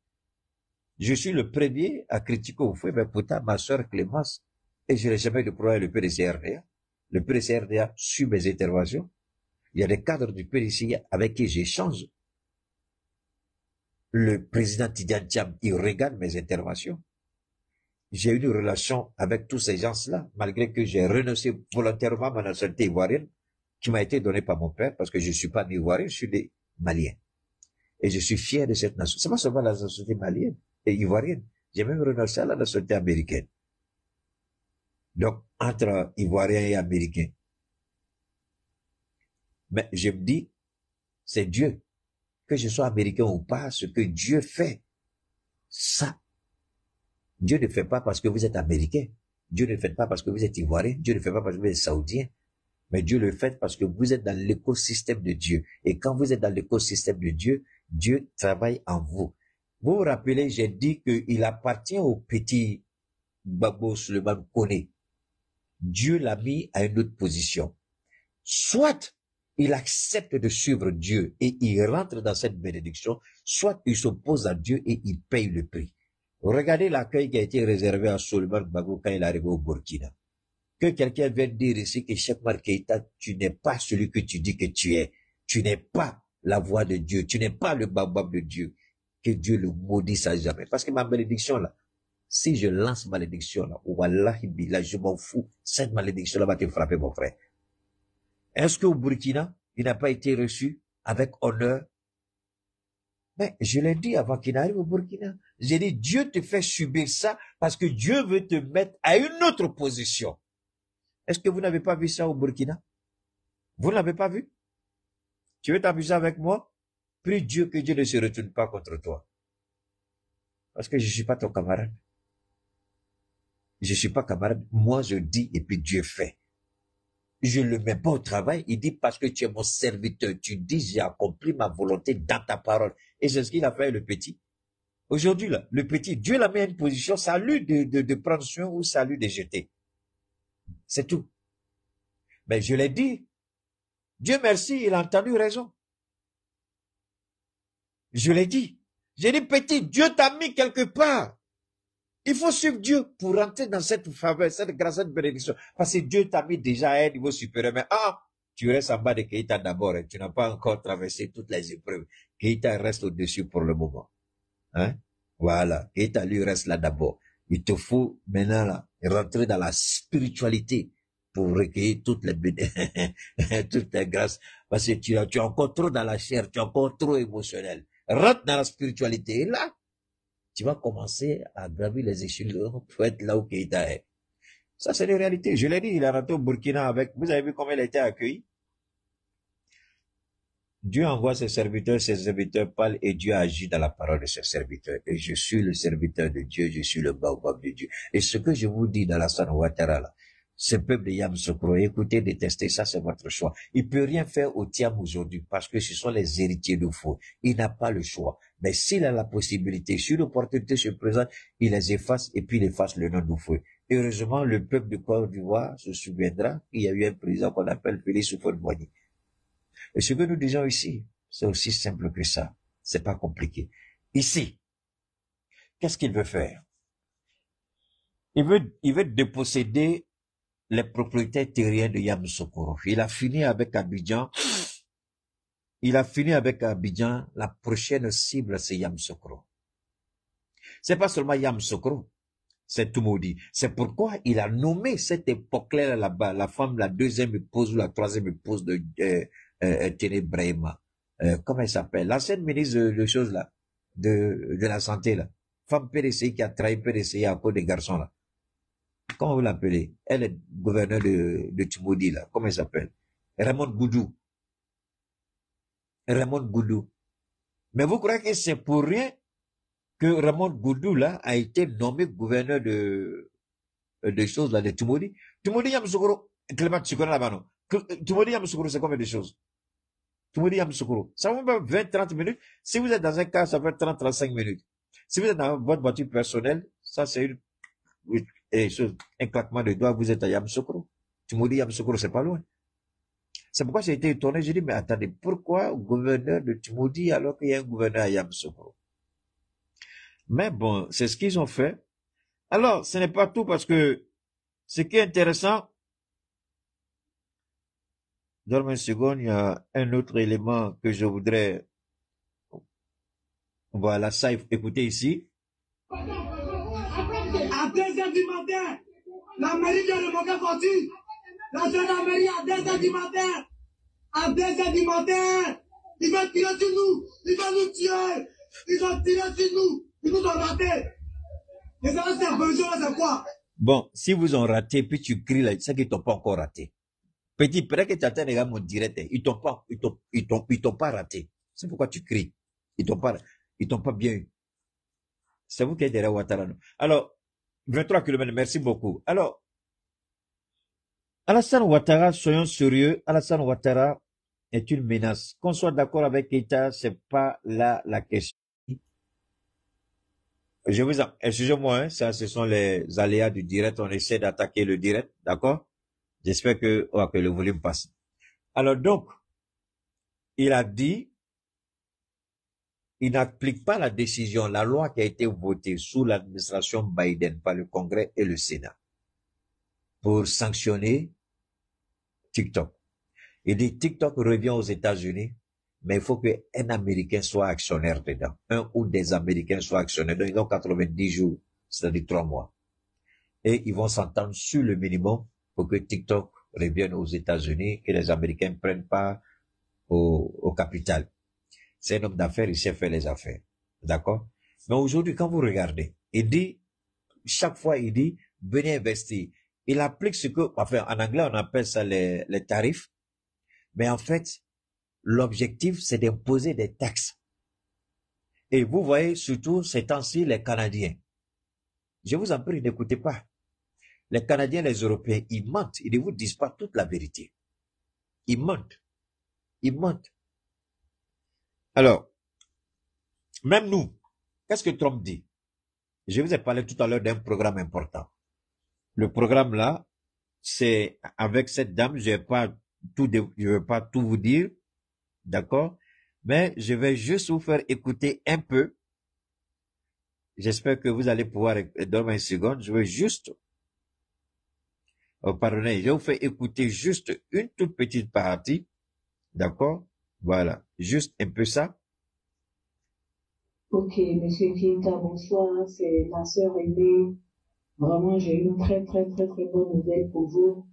je suis le premier à critiquer Oufoué, mais pourtant ma soeur Clémence, et je n'ai jamais de problème avec le PDC-RDA. Le PDC-RDA suit mes interventions. Il y a des cadres du PDC avec qui j'échange. Le président Tidiane Thiam, il regarde mes interventions. J'ai une relation avec tous ces gens-là, malgré que j'ai renoncé volontairement à ma nationalité ivoirienne, qui m'a été donnée par mon père, parce que je ne suis pas ivoirien, je suis des Maliens. Et je suis fier de cette nation. C'est pas seulement la nationalité malienne et ivoirienne. J'ai même renoncé à la nationalité américaine. Donc, entre Ivoiriens et Américains. Mais je me dis, c'est Dieu. Que je sois Américain ou pas, ce que Dieu fait, ça, Dieu ne fait pas parce que vous êtes Américain. Dieu ne fait pas parce que vous êtes Ivoirien. Dieu ne fait pas parce que vous êtes Saoudien. Mais Dieu le fait parce que vous êtes dans l'écosystème de Dieu. Et quand vous êtes dans l'écosystème de Dieu, Dieu travaille en vous. Vous vous rappelez, j'ai dit qu'il appartient au petit Gbagbo Souleymane Koné. Dieu l'a mis à une autre position. Soit il accepte de suivre Dieu et il rentre dans cette bénédiction, soit il s'oppose à Dieu et il paye le prix. Regardez l'accueil qui a été réservé à Souleymane Gbagbo quand il est arrivé au Burkina. Que quelqu'un vienne dire ici que Cheikh Oumar Keïta, tu n'es pas celui que tu dis que tu es. Tu n'es pas la voix de Dieu. Tu n'es pas le babab de Dieu. Que Dieu le maudisse à jamais. Parce que ma malédiction là, si je lance malédiction là, wallahi billah, je m'en fous. Cette malédiction là va te frapper, mon frère. Est-ce qu'au Burkina, il n'a pas été reçu avec honneur? Mais je l'ai dit avant qu'il n'arrive au Burkina. J'ai dit, Dieu te fait subir ça parce que Dieu veut te mettre à une autre position. Est-ce que vous n'avez pas vu ça au Burkina? Vous ne l'avez pas vu? Tu veux t'amuser avec moi? Prie Dieu que Dieu ne se retourne pas contre toi. Parce que je ne suis pas ton camarade. Je ne suis pas camarade. Moi, je dis et puis Dieu fait. Je ne le mets pas au travail. Il dit parce que tu es mon serviteur. Tu dis j'ai accompli ma volonté dans ta parole. Et c'est ce qu'il a fait le petit. Aujourd'hui, là, le petit, Dieu l'a mis à une position, ça à lui de prendre soin ou ça à lui de jeter. C'est tout. Mais je l'ai dit. Dieu merci, il a entendu raison. Je l'ai dit. J'ai dit, petit, Dieu t'a mis quelque part. Il faut suivre Dieu pour rentrer dans cette faveur, cette grâce, cette bénédiction. Parce que Dieu t'a mis déjà à un niveau supérieur. Mais tu restes en bas de Keïta d'abord et tu n'as pas encore traversé toutes les épreuves. Keïta reste au-dessus pour le moment. Hein? Voilà. Keïta lui reste là d'abord. Il te faut maintenant là, rentrer dans la spiritualité pour recueillir toutes les toutes les grâces. Parce que tu es encore trop dans la chair, tu es encore trop émotionnel. Rentre dans la spiritualité. Et là, tu vas commencer à gravir les échelons pour être là où Keïta est. Ça, c'est la réalité. Je l'ai dit, il est rentré au Burkina avec, vous avez vu comment il a été accueilli? Dieu envoie ses serviteurs parlent et Dieu agit dans la parole de ses serviteurs. Et je suis le serviteur de Dieu, je suis le baobab de Dieu. Et ce que je vous dis dans la San Ouattara, là, ce peuple de Yamoussoukro, écoutez, détestez, ça c'est votre choix. Il peut rien faire au Tiam aujourd'hui parce que ce sont les héritiers de faux. Il n'a pas le choix. Mais s'il a la possibilité, si l'opportunité se présente, il les efface et puis il efface le nom de faux. Heureusement, le peuple de Côte d'Ivoire se souviendra qu'il y a eu un président qu'on appelle Félix Houphouët-Boigny. Et ce que nous disons ici, c'est aussi simple que ça. C'est pas compliqué. Ici, qu'est-ce qu'il veut faire? Il veut déposséder les propriétaires terriens de Yamoussoukro. Il a fini avec Abidjan. La prochaine cible, c'est Yamoussoukro. C'est pas seulement Yamoussoukro, c'est Toumoudi. C'est pourquoi il a nommé cette époque-là là-bas, la femme, la deuxième épouse ou la troisième épouse de Téné Brahima. Comment elle s'appelle? L'ancienne ministre de choses là, de la santé là. Femme PDCI qui a trahi PDCI à cause des garçons là. Comment vous l'appelez? Elle est gouverneure de Toumoudi là. Comment elle s'appelle? Raymond Goudou. Mais vous croyez que c'est pour rien que Raymond Goudou là a été nommé gouverneur de choses là de Toumoudi? Toumoudi Yamoussoukro, Clément, tu connais là-bas non? Toumoudi Yamoussoukro, c'est combien de choses? Toumoudi Yamoussoukro, ça va même 20-30 minutes. Si vous êtes dans un cas, ça fait 30-35 minutes. Si vous êtes dans votre voiture personnelle, ça c'est un claquement de doigts, vous êtes à Yamoussoukro. Toumoudi Yamoussoukro, c'est pas loin. C'est pourquoi j'ai été étonné, j'ai dit, mais attendez, pourquoi gouverneur de Toumoudi alors qu'il y a un gouverneur à Yamoussoukro? Mais bon, c'est ce qu'ils ont fait. Alors, ce n'est pas tout parce que ce qui est intéressant, dans une seconde, il y a un autre élément que je voudrais, voilà, ça, écoutez ici. À 2h du matin, la mairie vient de manquer sortie. La gendarmerie à 2h du matin. À 2h du matin. Ils vont tirer sur nous. Ils vont nous tuer. Ils vont tirer sur nous. Ils nous ont ratés. Et ça, c'est besoin, c'est quoi? Bon, si vous ont raté, puis tu cries là, c'est qu'ils t'ont pas encore raté. Petit, peut-être que tu attends les gars mon direct, ils t'ont pas raté. C'est pourquoi tu cries. Ils t'ont pas bien eu. C'est vous qui êtes derrière Ouattara. Alors, 23 km, merci beaucoup. Alors, Alassane Ouattara, soyons sérieux, Alassane Ouattara est une menace. Qu'on soit d'accord avec Keïta, c'est pas là la question. Excusez-moi, hein, ça, ce sont les aléas du direct. On essaie d'attaquer le direct, d'accord? J'espère que le volume passe. Alors donc, il a dit, il n'applique pas la décision, la loi qui a été votée sous l'administration Biden par le Congrès et le Sénat pour sanctionner TikTok. Il dit TikTok revient aux États-Unis, mais il faut qu'un Américain soit actionnaire dedans. Un ou des Américains soient actionnaires. Donc, ils ont 90 jours, c'est-à-dire 3 mois. Et ils vont s'entendre sur le minimum pour que TikTok revienne aux États-Unis, que les Américains prennent part au capital. C'est un homme d'affaires, il sait faire les affaires. D'accord? Mais aujourd'hui, quand vous regardez, il dit, chaque fois, il dit, venez investir. Il applique ce que, enfin, en anglais, on appelle ça les tarifs. Mais en fait, l'objectif, c'est d'imposer des taxes. Et vous voyez, surtout, ces temps-ci, les Canadiens. Je vous en prie, n'écoutez pas. Les Canadiens, les Européens, ils mentent. Ils ne vous disent pas toute la vérité. Ils mentent. Ils mentent. Alors, même nous, qu'est-ce que Trump dit? Je vous ai parlé tout à l'heure d'un programme important. Le programme là, c'est avec cette dame, je vais pas tout vous dire, d'accord? Mais je vais juste vous faire écouter un peu. J'espère que vous allez pouvoir donner une seconde. Je veux juste, pardonnez, je vous fais écouter juste une toute petite partie, d'accord? Voilà, juste un peu ça. Ok, Monsieur Kinta, bonsoir, c'est ma sœur aînée. Vraiment, j'ai une très bonne nouvelle pour vous.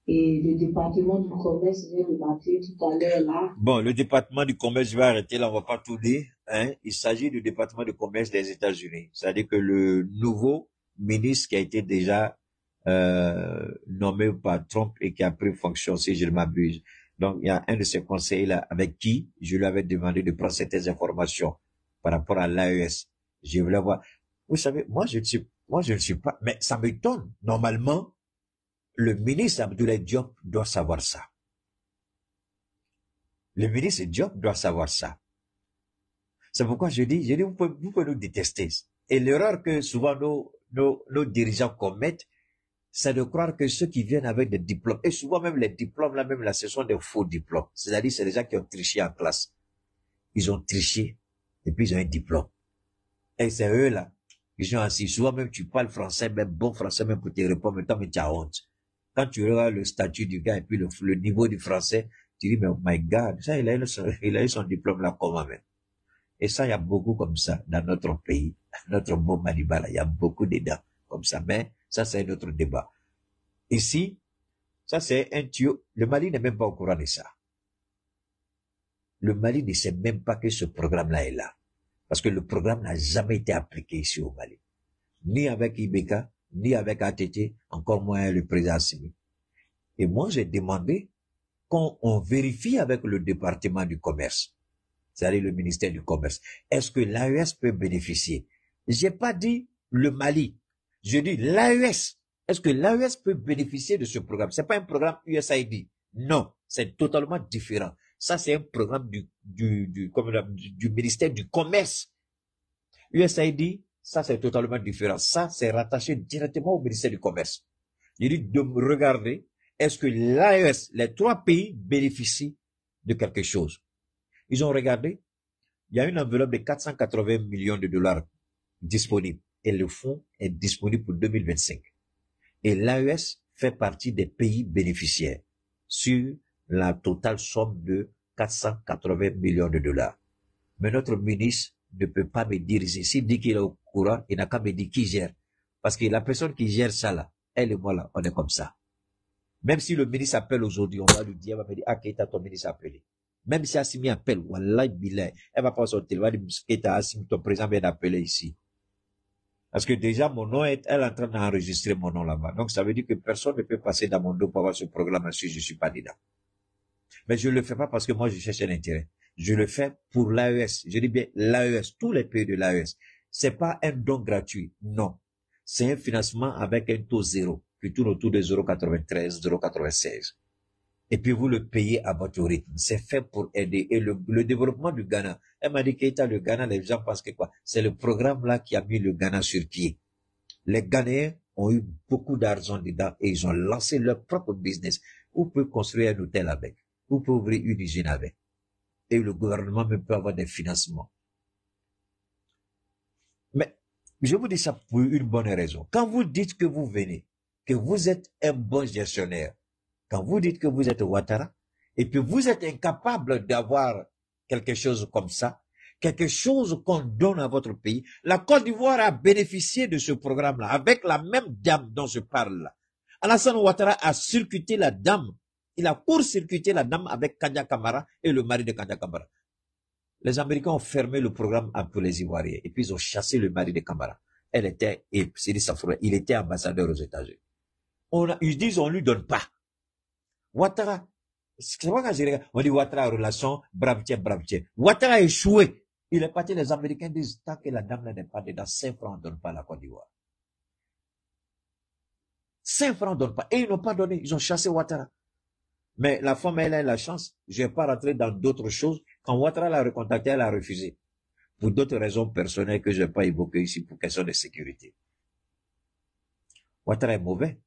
Et le département du commerce vient de m'appeler tout à l'heure là. Bon, le département du commerce, je vais arrêter là, on va pas tout dire. Hein. Il s'agit du département du commerce des États-Unis. C'est-à-dire que le nouveau ministre qui a été déjà nommé par Trump et qui a pris fonction, si je ne m'abuse. Donc, il y a un de ses conseillers là avec qui je lui avais demandé de prendre certaines informations par rapport à l'AES. Je voulais voir. Vous savez, moi je ne suis pas, mais ça m'étonne. Normalement, le ministre Abdoulaye Diop doit savoir ça. Le ministre Diop doit savoir ça. C'est pourquoi je dis, vous pouvez nous détester. Et l'erreur que souvent nos dirigeants commettent, c'est de croire que ceux qui viennent avec des diplômes, et souvent même les diplômes là, ce sont des faux diplômes. C'est-à-dire, c'est des gens qui ont triché en classe. Ils ont triché, et puis ils ont un diplôme. Et c'est eux là, ils sont assis. Souvent même tu parles français, même bon français, même pour te répondre, mais tu as honte. Quand tu regardes le statut du gars et puis le niveau du français, tu dis, mais oh my God, ça, il a eu son diplôme là comment même. Et ça, il y a beaucoup comme ça dans notre pays, notre beau Maliba là, il y a beaucoup dedans comme ça. Mais ça, c'est un autre débat. Ici, ça c'est un tuyau. Le Mali n'est même pas au courant de ça. Le Mali ne sait même pas que ce programme-là est là. Parce que le programme n'a jamais été appliqué ici au Mali. Ni avec Ibeka, ni avec ATT, encore moins le président Assimi. Et moi, j'ai demandé qu'on vérifie avec le département du commerce, c'est-à-dire le ministère du commerce. Est-ce que l'AES peut bénéficier? J'ai pas dit le Mali. Je dis l'AES. Est-ce que l'AES peut bénéficier de ce programme? C'est pas un programme USAID. Non, c'est totalement différent. Ça, c'est un programme du ministère du commerce. USAID, ça, c'est totalement différent. Ça, c'est rattaché directement au ministère du commerce. Je dis de me regarder, est-ce que l'AES, les 3 pays bénéficient de quelque chose? Ils ont regardé, il y a une enveloppe de 480 millions de dollars disponible et le fonds est disponible pour 2025. Et l'AES fait partie des pays bénéficiaires sur la totale somme de 480 millions de dollars. Mais notre ministre ne peut pas me dire ici. S'il dit qu'il est au courant, il n'a qu'à me dire qui gère. Parce que la personne qui gère ça là, elle et moi là, on est comme ça. Même si le ministre appelle aujourd'hui, on va lui dire, elle va me dire, ah, Keita, ton ministre a appelé. Même si Assimi appelle, wallah, billah, elle va pas sortir, elle va dire, Keita, Assimi, ton président vient d'appeler ici. Parce que déjà, mon nom elle est en train d'enregistrer mon nom là-bas. Donc, ça veut dire que personne ne peut passer dans mon dos pour avoir ce programme si je suis pas dedans. Mais je le fais pas parce que moi, je cherche un intérêt. Je le fais pour l'AES. Je dis bien l'AES, tous les pays de l'AES. C'est pas un don gratuit. Non. C'est un financement avec un taux zéro, qui tourne autour de 0,93, 0,96. Et puis vous le payez à votre rythme. C'est fait pour aider. Et le développement du Ghana. Elle m'a dit Keïta, le Ghana, les gens pensent que quoi? C'est le programme là qui a mis le Ghana sur pied. Les Ghanéens ont eu beaucoup d'argent dedans et ils ont lancé leur propre business. Vous pouvez construire un hôtel avec. Vous pouvez ouvrir une usine avec. Et le gouvernement même peut avoir des financements. Mais je vous dis ça pour une bonne raison. Quand vous dites que vous venez, que vous êtes un bon gestionnaire, quand vous dites que vous êtes Ouattara, et puis vous êtes incapable d'avoir quelque chose comme ça, quelque chose qu'on donne à votre pays, la Côte d'Ivoire a bénéficié de ce programme-là, avec la même dame dont je parle là. Alassane Ouattara a circuité la dame, il a court-circuité la dame avec Kanya Kamara et le mari de Kanya Kamara. Les Américains ont fermé le programme pour les Ivoiriens, et puis ils ont chassé le mari de Kamara. Elle était, et Sidi Safoura, il était ambassadeur aux États-Unis. Ils disent, on lui donne pas. Ouattara, c'est pas quand je regarde, on dit Ouattara relation, bravetier. Ouattara a échoué. Il est parti, les Américains disent, tant que la dame n'est pas dedans, 5 francs, on ne donne pas à la Côte d'Ivoire. 5 francs, on ne donne pas. Et ils n'ont pas donné, ils ont chassé Ouattara. Mais la femme, elle a la chance. Je ne vais pas rentrer dans d'autres choses. Quand Ouattara l'a recontacté, elle a refusé. Pour d'autres raisons personnelles que je ne vais pas évoquer ici pour question de sécurité. Ouattara est mauvais.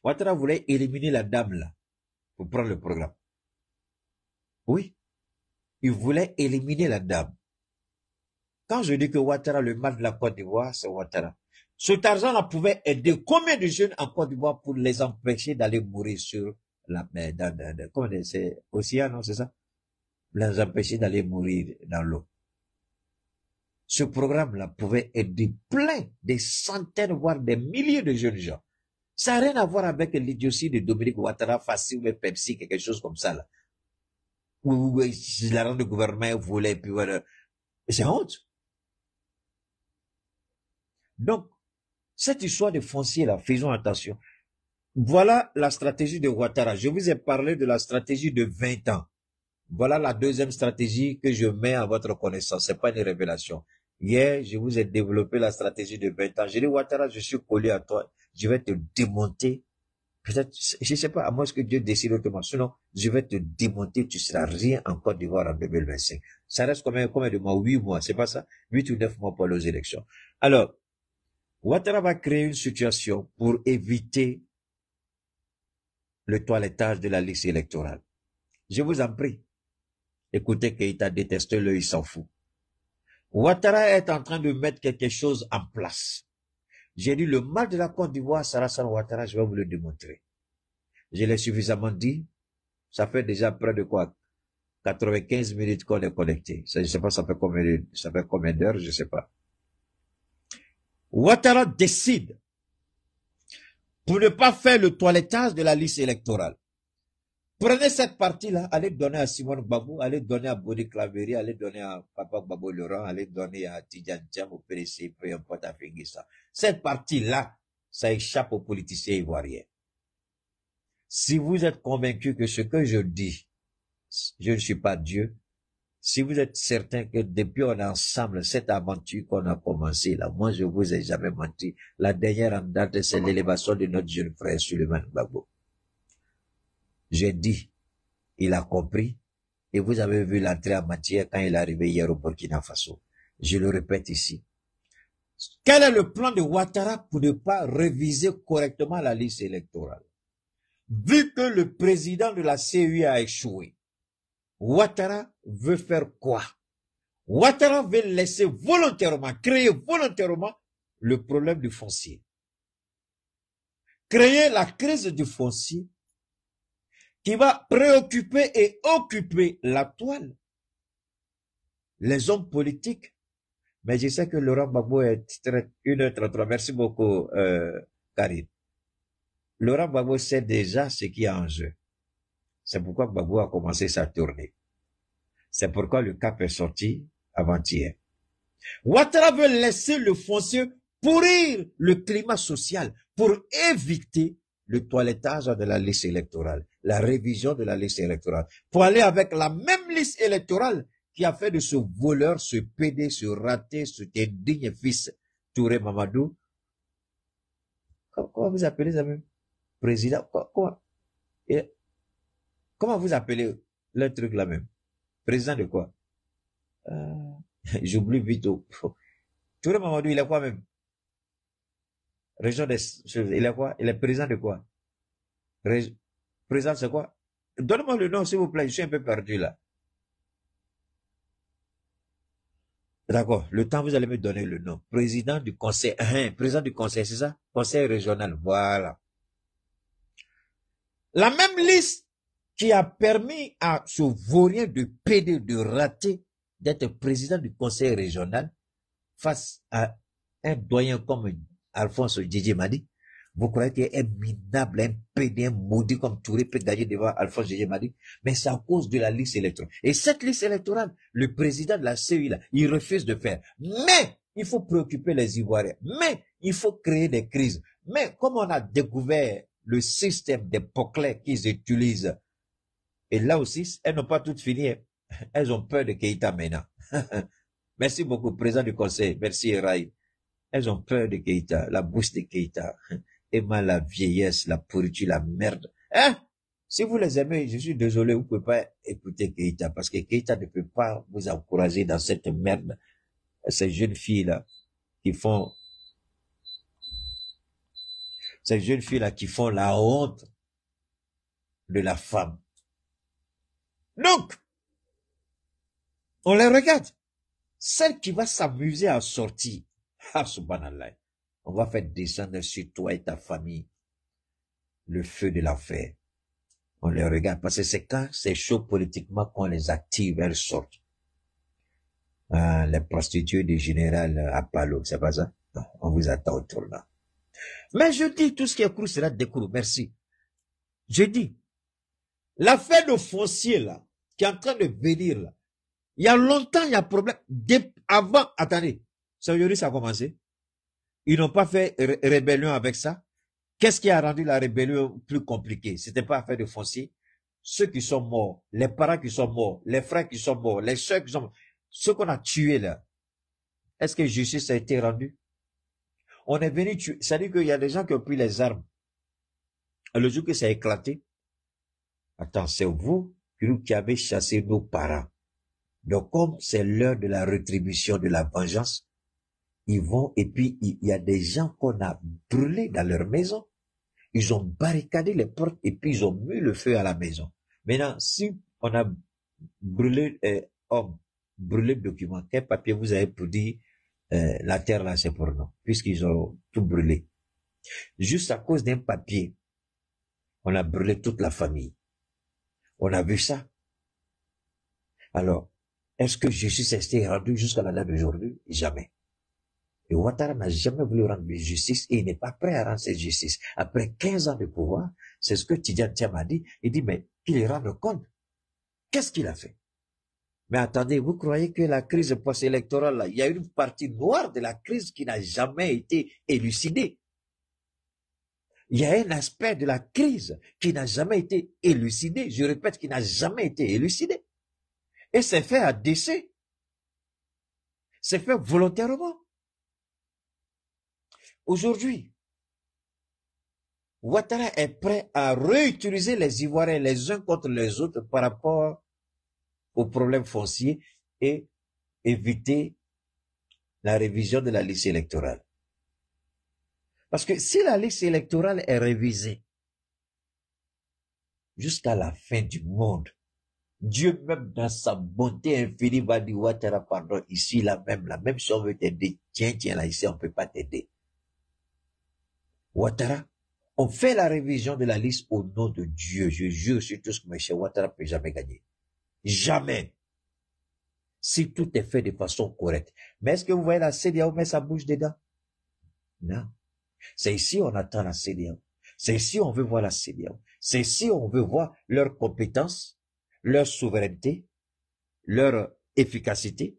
Ouattara voulait éliminer la dame là. Pour prendre le programme. Oui. Il voulait éliminer la dame. Quand je dis que Ouattara, le mal de la Côte d'Ivoire, c'est Ouattara. Cet argent-là pouvait aider combien de jeunes en Côte d'Ivoire pour les empêcher d'aller mourir sur la mer, comment c'est océan, non, c'est ça? Les empêcher d'aller mourir dans l'eau. Ce programme-là pouvait aider plein, des centaines, voire des milliers de jeunes gens. Ça n'a rien à voir avec l'idiotie de Dominique Ouattara, Fassi ou Pepsi, quelque chose comme ça, là. Où l'argent du gouvernement voulait, puis voilà. C'est honte. Donc, cette histoire de foncier, là, faisons attention. Voilà la stratégie de Ouattara. Je vous ai parlé de la stratégie de 20 ans. Voilà la deuxième stratégie que je mets à votre connaissance. C'est pas une révélation. Hier, je vous ai développé la stratégie de 20 ans. J'ai dit, Ouattara, je suis collé à toi. Je vais te démonter. Peut-être, je sais pas, à moins que Dieu décide autrement. Sinon, je vais te démonter. Tu seras rien en Côte d'Ivoire en 2025. Ça reste combien de mois? 8 mois. C'est pas ça? 8 ou 9 mois pour les élections. Alors, Ouattara va créer une situation pour éviter le toilettage de la liste électorale. Je vous en prie. Écoutez, Keïta déteste le, il s'en fout. Ouattara est en train de mettre quelque chose en place. J'ai dit, le mal de la Côte d'Ivoire, Alassane Ouattara, je vais vous le démontrer. Je l'ai suffisamment dit. Ça fait déjà près de quoi? 95 minutes qu'on est connecté. Ça, je sais pas, ça fait combien d'heures, je sais pas. Ouattara décide, pour ne pas faire le toilettage de la liste électorale. Prenez cette partie-là, allez donner à Simone Gbagbo, allez donner à Boni Claveri, allez donner à Papa Gbagbo Laurent, allez donner à Tidjane Thiam, au PDC, peu importe à Fingissa. Cette partie-là, ça échappe aux politiciens ivoiriens. Si vous êtes convaincu que ce que je dis, je ne suis pas Dieu, si vous êtes certain que depuis on est ensemble, cette aventure qu'on a commencé là, moi je vous ai jamais menti. La dernière en date, c'est l'élévation de notre jeune frère Suleiman Gbagbo. J'ai dit, il a compris, et vous avez vu l'entrée en matière quand il est arrivé hier au Burkina Faso. Je le répète ici. Quel est le plan de Ouattara pour ne pas réviser correctement la liste électorale? Vu que le président de la CEI a échoué, Ouattara veut faire quoi? Ouattara veut laisser volontairement, créer volontairement le problème du foncier. Créer la crise du foncier qui va préoccuper et occuper la toile, les hommes politiques. Mais je sais que Laurent Gbagbo est 1h33. Merci beaucoup, Karine. Laurent Gbagbo sait déjà ce qui est en jeu. C'est pourquoi Gbagbo a commencé sa tournée. C'est pourquoi le cap est sorti avant-hier. Ouattara veut laisser le foncier pourrir le climat social pour éviter le toilettage de la liste électorale, la révision de la liste électorale, pour aller avec la même liste électorale qui a fait de ce voleur, ce pédé, ce raté, ce indigne fils Touré Mamadou. Comment vous appelez ça même? Président, quoi? Comment vous appelez le truc là même? Président de quoi? J'oublie vite. Touré Mamadou, il est quoi même? Région des choses, il est quoi? Il est président de quoi? Président c'est quoi? Donne-moi le nom s'il vous plaît, je suis un peu perdu là. D'accord, le temps vous allez me donner le nom. Président du conseil, président du conseil, c'est ça? Conseil régional, voilà. La même liste qui a permis à ce vaurien de PD de rater d'être président du conseil régional face à un doyen comme Alphonse Djidji Madi. Vous croyez qu'un minable, un PD, un maudit comme Touré peut gagner devant Alphonse Djidji Madi? Mais c'est à cause de la liste électorale. Et cette liste électorale, le président de la CEI, là, il refuse de faire. Mais il faut préoccuper les Ivoiriens. Mais il faut créer des crises. Mais comme on a découvert le système des poclets qu'ils utilisent, et là aussi, elles n'ont pas toutes fini. Elles ont peur de Keïta maintenant. Merci beaucoup, président du conseil. Merci, Eraï. Elles ont peur de Keïta, la bouche de Keïta. Emma, la vieillesse, la pourriture, la merde. Hein? Si vous les aimez, je suis désolé, vous ne pouvez pas écouter Keïta, parce que Keïta ne peut pas vous encourager dans cette merde. Ces jeunes filles-là qui font, ces jeunes filles-là qui font la honte de la femme. Donc, on les regarde. Celle qui va s'amuser à sortir, ah, subhanallah, on va faire descendre sur toi et ta famille le feu de l'enfer. On les regarde parce que c'est quand c'est chaud politiquement qu'on les active, elles sortent. Ah, les prostituées du général Apollo, c'est pas ça? Non, on vous attend au tournant. Mais je dis, tout ce qui est cru sera décru, merci. Je dis, l'affaire de foncier là, qui est en train de venir là, il y a longtemps, il y a problème. Avant, attendez, ça aujourd'hui ça a commencé. Ils n'ont pas fait rébellion avec ça. Qu'est-ce qui a rendu la rébellion plus compliquée? C'était pas affaire de foncier. Ceux qui sont morts, les parents qui sont morts, les frères qui sont morts, les soeurs qui sont morts, ceux qu'on a tués là, est-ce que justice a été rendue? On est venu tuer, c'est-à-dire qu'il y a des gens qui ont pris les armes. Et le jour que ça a éclaté, attends, c'est vous qui avez chassé nos parents. Donc, comme c'est l'heure de la rétribution, de la vengeance, ils vont, et puis, il y a des gens qu'on a brûlés dans leur maison. Ils ont barricadé les portes, et puis ils ont mis le feu à la maison. Maintenant, si on a brûlé, brûlé le document, quel papier vous avez pour dire, la terre là, c'est pour nous, puisqu'ils ont tout brûlé. Juste à cause d'un papier, on a brûlé toute la famille. On a vu ça. Alors, est-ce que justice a été rendue jusqu'à la date d'aujourd'hui? Jamais. Et Ouattara n'a jamais voulu rendre justice et il n'est pas prêt à rendre cette justice. Après 15 ans de pouvoir, c'est ce que Tidjane Thiam a dit. Il dit, mais qu'il rende compte. Qu'est-ce qu'il a fait? Mais attendez, vous croyez que la crise post-électorale, là, il y a une partie noire de la crise qui n'a jamais été élucidée. Il y a un aspect de la crise qui n'a jamais été élucidé. Je répète, qui n'a jamais été élucidé. Et c'est fait à décès. C'est fait volontairement. Aujourd'hui, Ouattara est prêt à réutiliser les Ivoiriens les uns contre les autres par rapport aux problèmes fonciers et éviter la révision de la liste électorale. Parce que si la liste électorale est révisée jusqu'à la fin du monde, Dieu même dans sa bonté infinie va dire Ouattara, pardon, ici là même si on veut t'aider, tiens là ici on peut pas t'aider. Ouattara, on fait la révision de la liste au nom de Dieu. Je jure sur tout ce que M. Ouattara ne peut jamais gagner. Jamais. Si tout est fait de façon correcte. Mais est-ce que vous voyez la CEDEAO met sa bouche dedans? Non. C'est ici on attend la CEDEAO. C'est ici on veut voir la CEDEAO. C'est ici on veut voir leurs compétences, leur souveraineté, leur efficacité.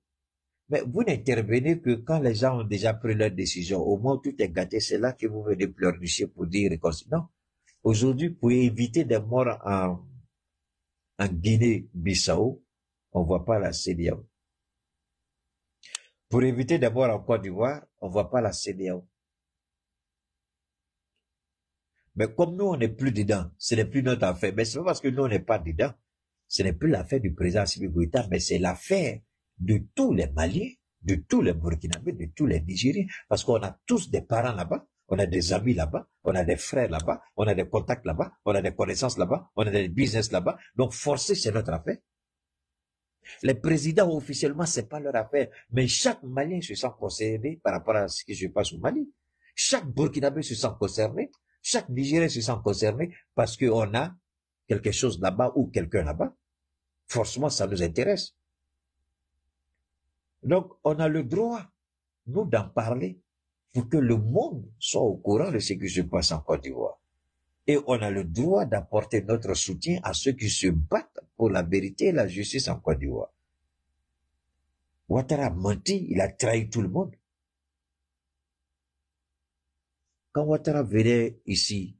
Mais vous n'intervenez que quand les gens ont déjà pris leur décision. Au moins tout est gâté, c'est là que vous venez pleurnicher pour dire non. Aujourd'hui, pour éviter des morts en Guinée-Bissau, on ne voit pas la CEDEAO. Pour éviter des morts en Côte d'Ivoire, on ne voit pas la CEDEAO. Mais comme nous, on n'est plus dedans, ce n'est plus notre affaire. Mais c'est pas parce que nous, on n'est pas dedans. Ce n'est plus l'affaire du président Assimi Goïta, mais c'est l'affaire de tous les Maliens, de tous les Burkinabés, de tous les Nigériens. Parce qu'on a tous des parents là-bas, on a des amis là-bas, on a des frères là-bas, on a des contacts là-bas, on a des connaissances là-bas, on a des business là-bas. Donc, forcer, c'est notre affaire. Les présidents, officiellement, c'est pas leur affaire. Mais chaque Malien se sent concerné par rapport à ce qui se passe au Mali. Chaque Burkinabé se sent concerné. Chaque Nigérien se sent concerné parce qu'on a quelque chose là-bas ou quelqu'un là-bas. Forcément, ça nous intéresse. Donc, on a le droit, nous, d'en parler pour que le monde soit au courant de ce qui se passe en Côte d'Ivoire. Et on a le droit d'apporter notre soutien à ceux qui se battent pour la vérité et la justice en Côte d'Ivoire. Ouattara a menti, il a trahi tout le monde. Quand Ouattara venait ici,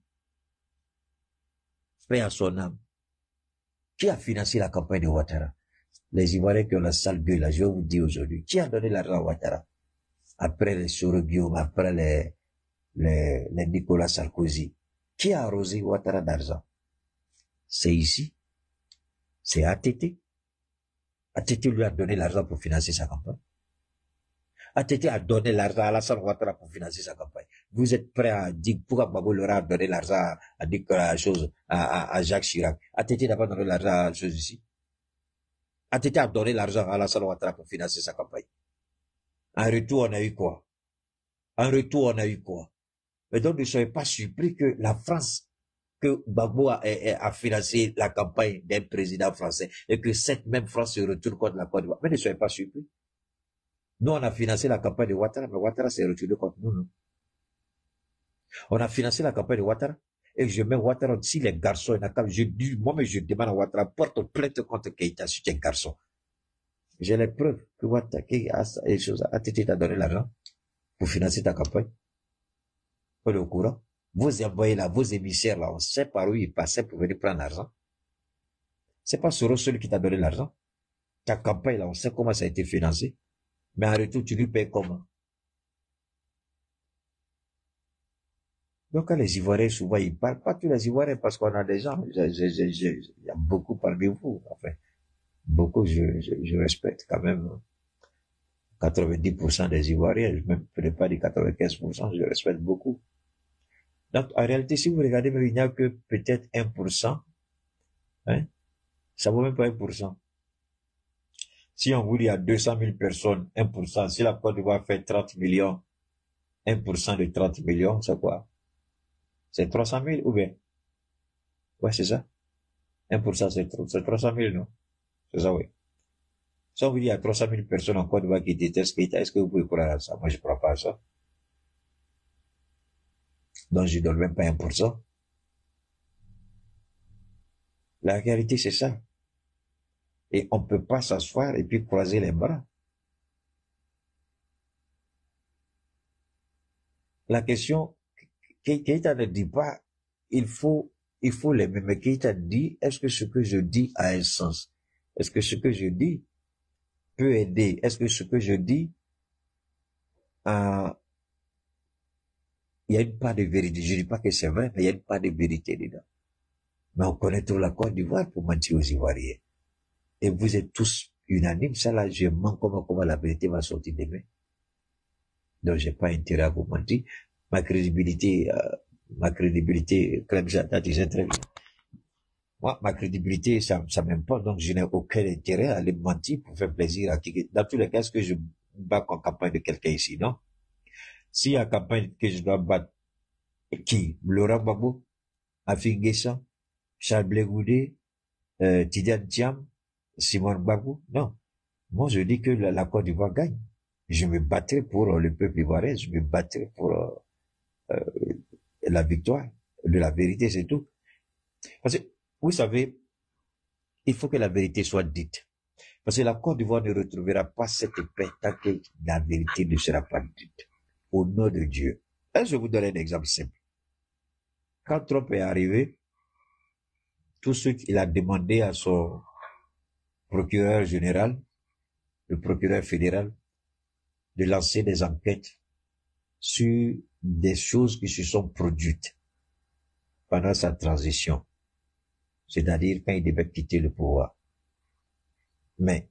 paix à son âme, qui a financé la campagne de Ouattara? Les Ivoiriens qui ont la sale gueule, là, je vais vous dire aujourd'hui, qui a donné l'argent à Ouattara? Après les Soro Guillaume, après les Nicolas Sarkozy. Qui a arrosé Ouattara d'argent? C'est ici. C'est ATT. ATT lui a donné l'argent pour financer sa campagne. ATT a donné l'argent à Alassane Ouattara pour financer sa campagne. Vous êtes prêts à dire pourquoi Babou Lora a donné l'argent à dire la chose à Jacques Chirac? ATT n'a pas donné l'argent à la chose ici. ATT a donné l'argent à Alassane Ouattara pour financer sa campagne. En retour, on a eu quoi? En retour, on a eu quoi? Mais donc, ne soyez pas surpris que la France, que Gbagbo a financé la campagne d'un président français et que cette même France se retourne contre la Côte d'Ivoire. Mais ne soyez pas surpris. Nous, on a financé la campagne de Ouattara, mais Ouattara s'est retourné contre nous, non? On a financé la campagne de Ouattara et je mets Ouattara, si les garçons, moi-même, je demande à Ouattara, porte plainte contre Keïta si tu es garçon. J'ai les preuves que Ouattara, ATT t'a donné l'argent pour financer ta campagne. On est au courant. Vos envoyés là, vos émissaires là, on sait par où ils passaient pour venir prendre l'argent. C'est pas Soros celui qui t'a donné l'argent. Ta campagne là, on sait comment ça a été financé. Mais en retour, tu lui payes comment? Donc, quand les Ivoiriens, souvent, ils parlent pas tous les Ivoiriens parce qu'on a des gens, il y a beaucoup parmi vous, enfin, beaucoup, je respecte quand même 90% des Ivoiriens, même peut-être pas des 95%, je respecte beaucoup. Donc, en réalité, si vous regardez, il n'y a que peut-être 1%, hein, ça vaut même pas 1%. Si on vous dit à 200 000 personnes, 1%, si la Côte d'Ivoire fait 30 millions, 1% de 30 millions, c'est quoi? C'est 300 000 ou bien? Ouais, c'est ça. 1%, c'est 300 000, non? C'est ça, oui. Si on vous dit à 300 000 personnes en Côte d'Ivoire qui détestent Keïta, est-ce que vous pouvez croire à ça? Moi, je ne crois pas à ça. Donc, je ne donne même pas 1%. La réalité, c'est ça. Et on ne peut pas s'asseoir et puis croiser les bras. La question, Keïta ne dit pas, il faut l'aimer. Mais Keïta dit, est-ce que ce que je dis a un sens? Est-ce que ce que je dis peut aider? Est-ce que ce que je dis il y a une part de vérité. Je ne dis pas que c'est vrai, mais il y a une part de vérité dedans. Mais on connaît trop la Côte d'Ivoire pour mentir aux Ivoiriens. Et vous êtes tous unanimes. Ça là, je mens comment la vérité va sortir demain. Donc, j'ai pas intérêt à vous mentir. Ma crédibilité, Clem Jata disait très bien. Moi, ma crédibilité, ça m'aime pas, donc je n'ai aucun intérêt à aller mentir pour faire plaisir à qui. Dans tous les cas, est-ce que je bats en campagne de quelqu'un ici, non? Si en campagne que je dois battre, qui? Laurent Gbagbo, Afin Guessan, Charles Blé Goudé, Tidiane Thiam, Simon Gbagbo? Non. Moi, je dis que la Côte d'Ivoire gagne. Je me battrai pour le peuple ivoirien, je me battrai pour la victoire de la vérité, c'est tout. Parce que, vous savez, il faut que la vérité soit dite. Parce que la Côte d'Ivoire ne retrouvera pas cette paix tant que la vérité ne sera pas dite. Au nom de Dieu. Et je vous donne un exemple simple. Quand Trump est arrivé, tout ce qu'il a demandé à son procureur général, le procureur fédéral, de lancer des enquêtes sur des choses qui se sont produites. pendant sa transition, c'est-à-dire quand il devait quitter le pouvoir. Mais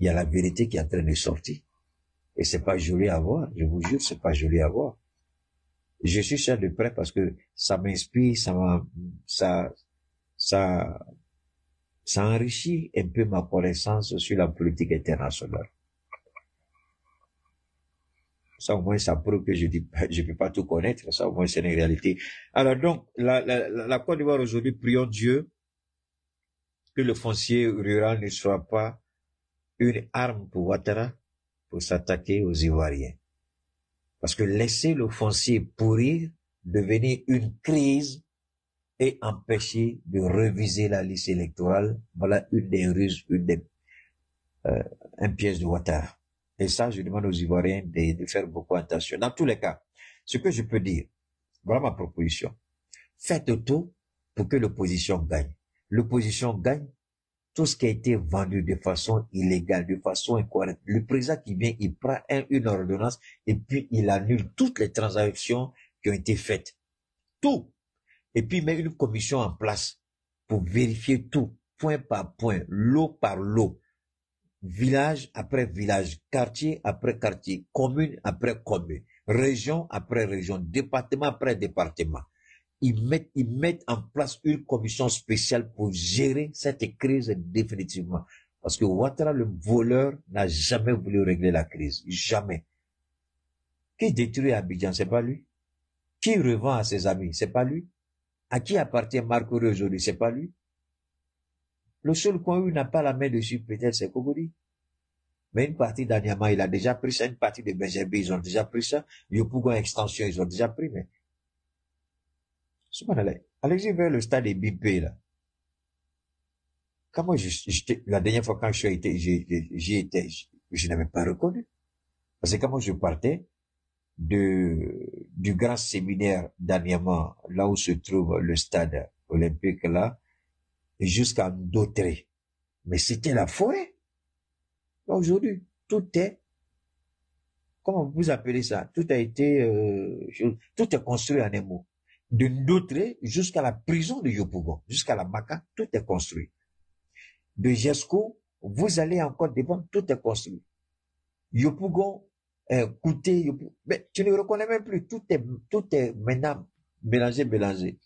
il y a la vérité qui est en train de sortir. Et c'est pas joli à voir, je vous jure, c'est pas joli à voir. Je suis ça de près parce que ça m'inspire, ça enrichit un peu ma connaissance sur la politique internationale. Ça au moins ça prouve que je peux pas tout connaître, ça au moins c'est une réalité. Alors donc, la Côte d'Ivoire aujourd'hui, prions Dieu que le foncier rural ne soit pas une arme pour Ouattara pour s'attaquer aux Ivoiriens. Parce que laisser le foncier pourrir, devenir une crise et empêcher de réviser la liste électorale, voilà une des ruses, un piège de Ouattara. Et ça, je demande aux Ivoiriens de faire beaucoup attention. Dans tous les cas, ce que je peux dire, voilà ma proposition. Faites tout pour que l'opposition gagne. L'opposition gagne tout ce qui a été vendu de façon illégale, de façon incorrecte. Le président qui vient, il prend une ordonnance et puis il annule toutes les transactions qui ont été faites. Tout. Et puis il met une commission en place pour vérifier tout, point par point, lot par lot. Village après village, quartier après quartier, commune après commune, région après région, département après département. Ils mettent en place une commission spéciale pour gérer cette crise définitivement. Parce que Ouattara, le voleur, n'a jamais voulu régler la crise. Jamais. Qui détruit Abidjan, c'est pas lui. Qui revend à ses amis, c'est pas lui. À qui appartient Marc Aurèle aujourd'hui, c'est pas lui. Le seul coin où il n'a pas la main dessus, peut-être, c'est Kogodi. Mais une partie d'Anyama, il a déjà pris ça. Une partie de Benjamin, ils ont déjà pris ça. Yopougon Extension, ils ont déjà pris. Mais allez-y vers le stade des Bipé, là. Comment la dernière fois quand j'y étais, je n'avais pas reconnu. Parce que comment je partais du grand séminaire d'Anyama, là où se trouve le stade olympique, là, jusqu'à Ndotré. Mais c'était la forêt. Aujourd'hui, tout est, comment vous appelez ça? Tout a été, tout est construit en un mot. De Ndotré jusqu'à la prison de Yopougon, jusqu'à la Maka, tout est construit. De Jesco, vous allez encore devant, tout est construit. Yopougon, Kouté, Yopougon, mais tu ne reconnais même plus, tout est maintenant mélangé.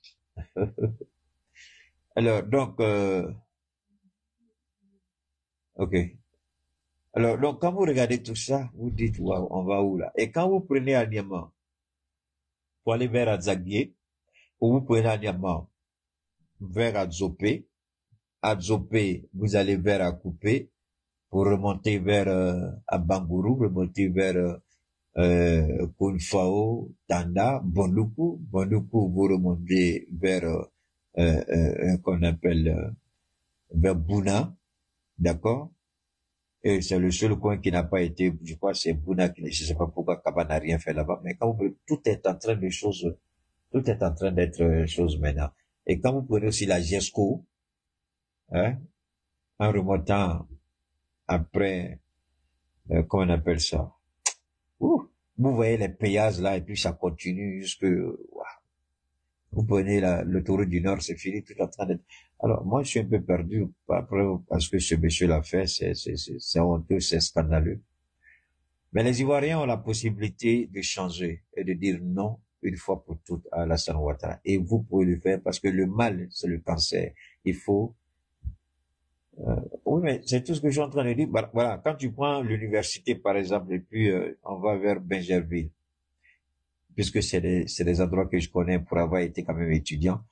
Alors, donc, ok. Alors, donc, quand vous regardez tout ça, vous dites, waouh, on va où là? Et quand vous prenez Anyama pour aller vers Adzagye, ou vous prenez Anyama vers Adzopé, vous allez vers Akoupé, pour remonter vers Abanguru, remonter vers Kounfao, Tanda, Bonduku, vous remontez vers qu'on appelle vers Bouna, d'accord? Et c'est le seul coin qui n'a pas été, je crois, c'est Bouna, je ne sais pas pourquoi Kaba n'a rien fait là-bas, mais quand vous, tout est en train d'être chose maintenant. Et quand vous prenez aussi la GESCO, hein, en remontant après, comment on appelle ça? Vous voyez les péages là, et puis ça continue jusque, vous prenez l'autoroute du Nord, c'est fini, tout en train d'être. Alors, moi, je suis un peu perdu, parce que ce monsieur l'a fait, c'est honteux, c'est scandaleux. Mais les Ivoiriens ont la possibilité de changer et de dire non, une fois pour toutes, à Alassane Ouattara. Et vous pouvez le faire, parce que le mal, c'est le cancer. Il faut, oui, mais c'est tout ce que je suis en train de dire. Voilà, quand tu prends l'université, par exemple, et puis, on va vers Benjerville, puisque c'est des endroits que je connais pour avoir été quand même étudiant.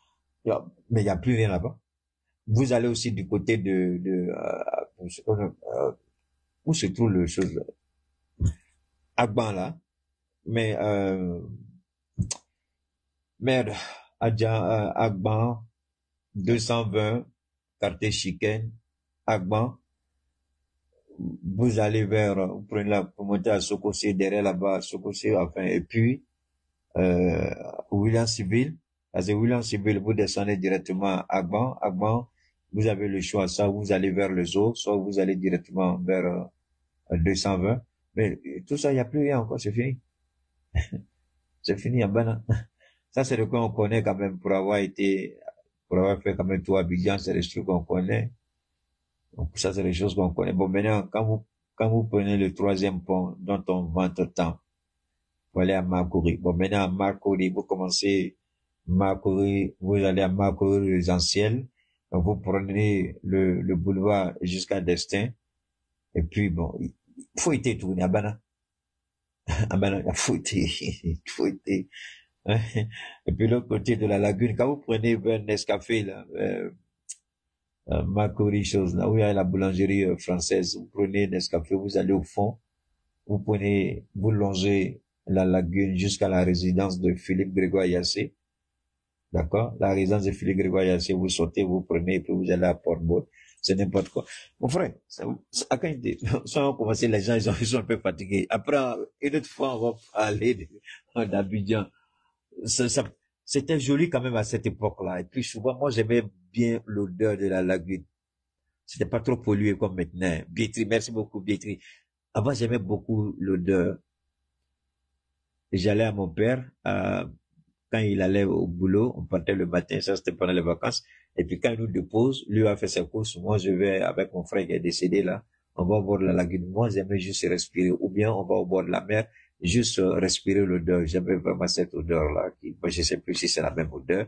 Mais il n'y a plus rien là-bas. Vous allez aussi du côté où se trouve le chose, Agban là. Mais, merde, Agban, 220, quartier Chiken, Agban. Vous allez vous prenez pour monter à Sokosé, derrière là-bas, Sokosé, enfin, et puis, William Civil, vous descendez directement à Agban, vous avez le choix, soit vous allez vers le zoo, soit vous allez directement vers 220, mais tout ça, il n'y a plus rien encore, c'est fini. C'est fini, Abana. Ça, c'est le coin qu'on connaît quand même pour avoir fait quand même tout Abidjan, c'est des trucs qu'on connaît. Donc, ça, c'est des choses qu'on connaît. Bon, maintenant, quand vous prenez le 3e pont dont on vante tant, vous allez à Marcory. Bon, maintenant, à Marcory, vous commencez Marcory, vous allez à Marcory résidentiel. Donc, vous prenez le boulevard jusqu'à Destin. Et puis, bon, il faut être tourné à Bana. À Bana, il faut être. Et puis, l'autre côté de la lagune, quand vous prenez vers Nescafé, là, Marcory, chose là, où il y a la boulangerie française, vous prenez Nescafé, vous allez au fond, vous longez la lagune jusqu'à la résidence de Philippe Grégoire Yassé. D'accord? La résidence de Philippe Grégoire Yassé, vous sautez, vous prenez, et puis vous allez à Port-Beau. C'est n'importe quoi. Mon frère, à quand soit on commence, les gens, ils sont un peu fatigués. Après, une autre fois, on va parler d'Abidjan. C'était joli quand même à cette époque-là. Et puis souvent, moi, j'aimais bien l'odeur de la lagune. C'était pas trop pollué comme maintenant. Bietri, merci beaucoup, Bietri. Avant, j'aimais beaucoup l'odeur. J'allais à mon père, quand il allait au boulot, on partait le matin, ça c'était pendant les vacances. Et puis quand il nous dépose, lui a fait ses courses, moi je vais avec mon frère qui est décédé là, on va au bord de la lagune. Moi j'aimais juste respirer, ou bien on va au bord de la mer, juste respirer l'odeur. J'aimais vraiment cette odeur là, moi je sais plus si c'est la même odeur.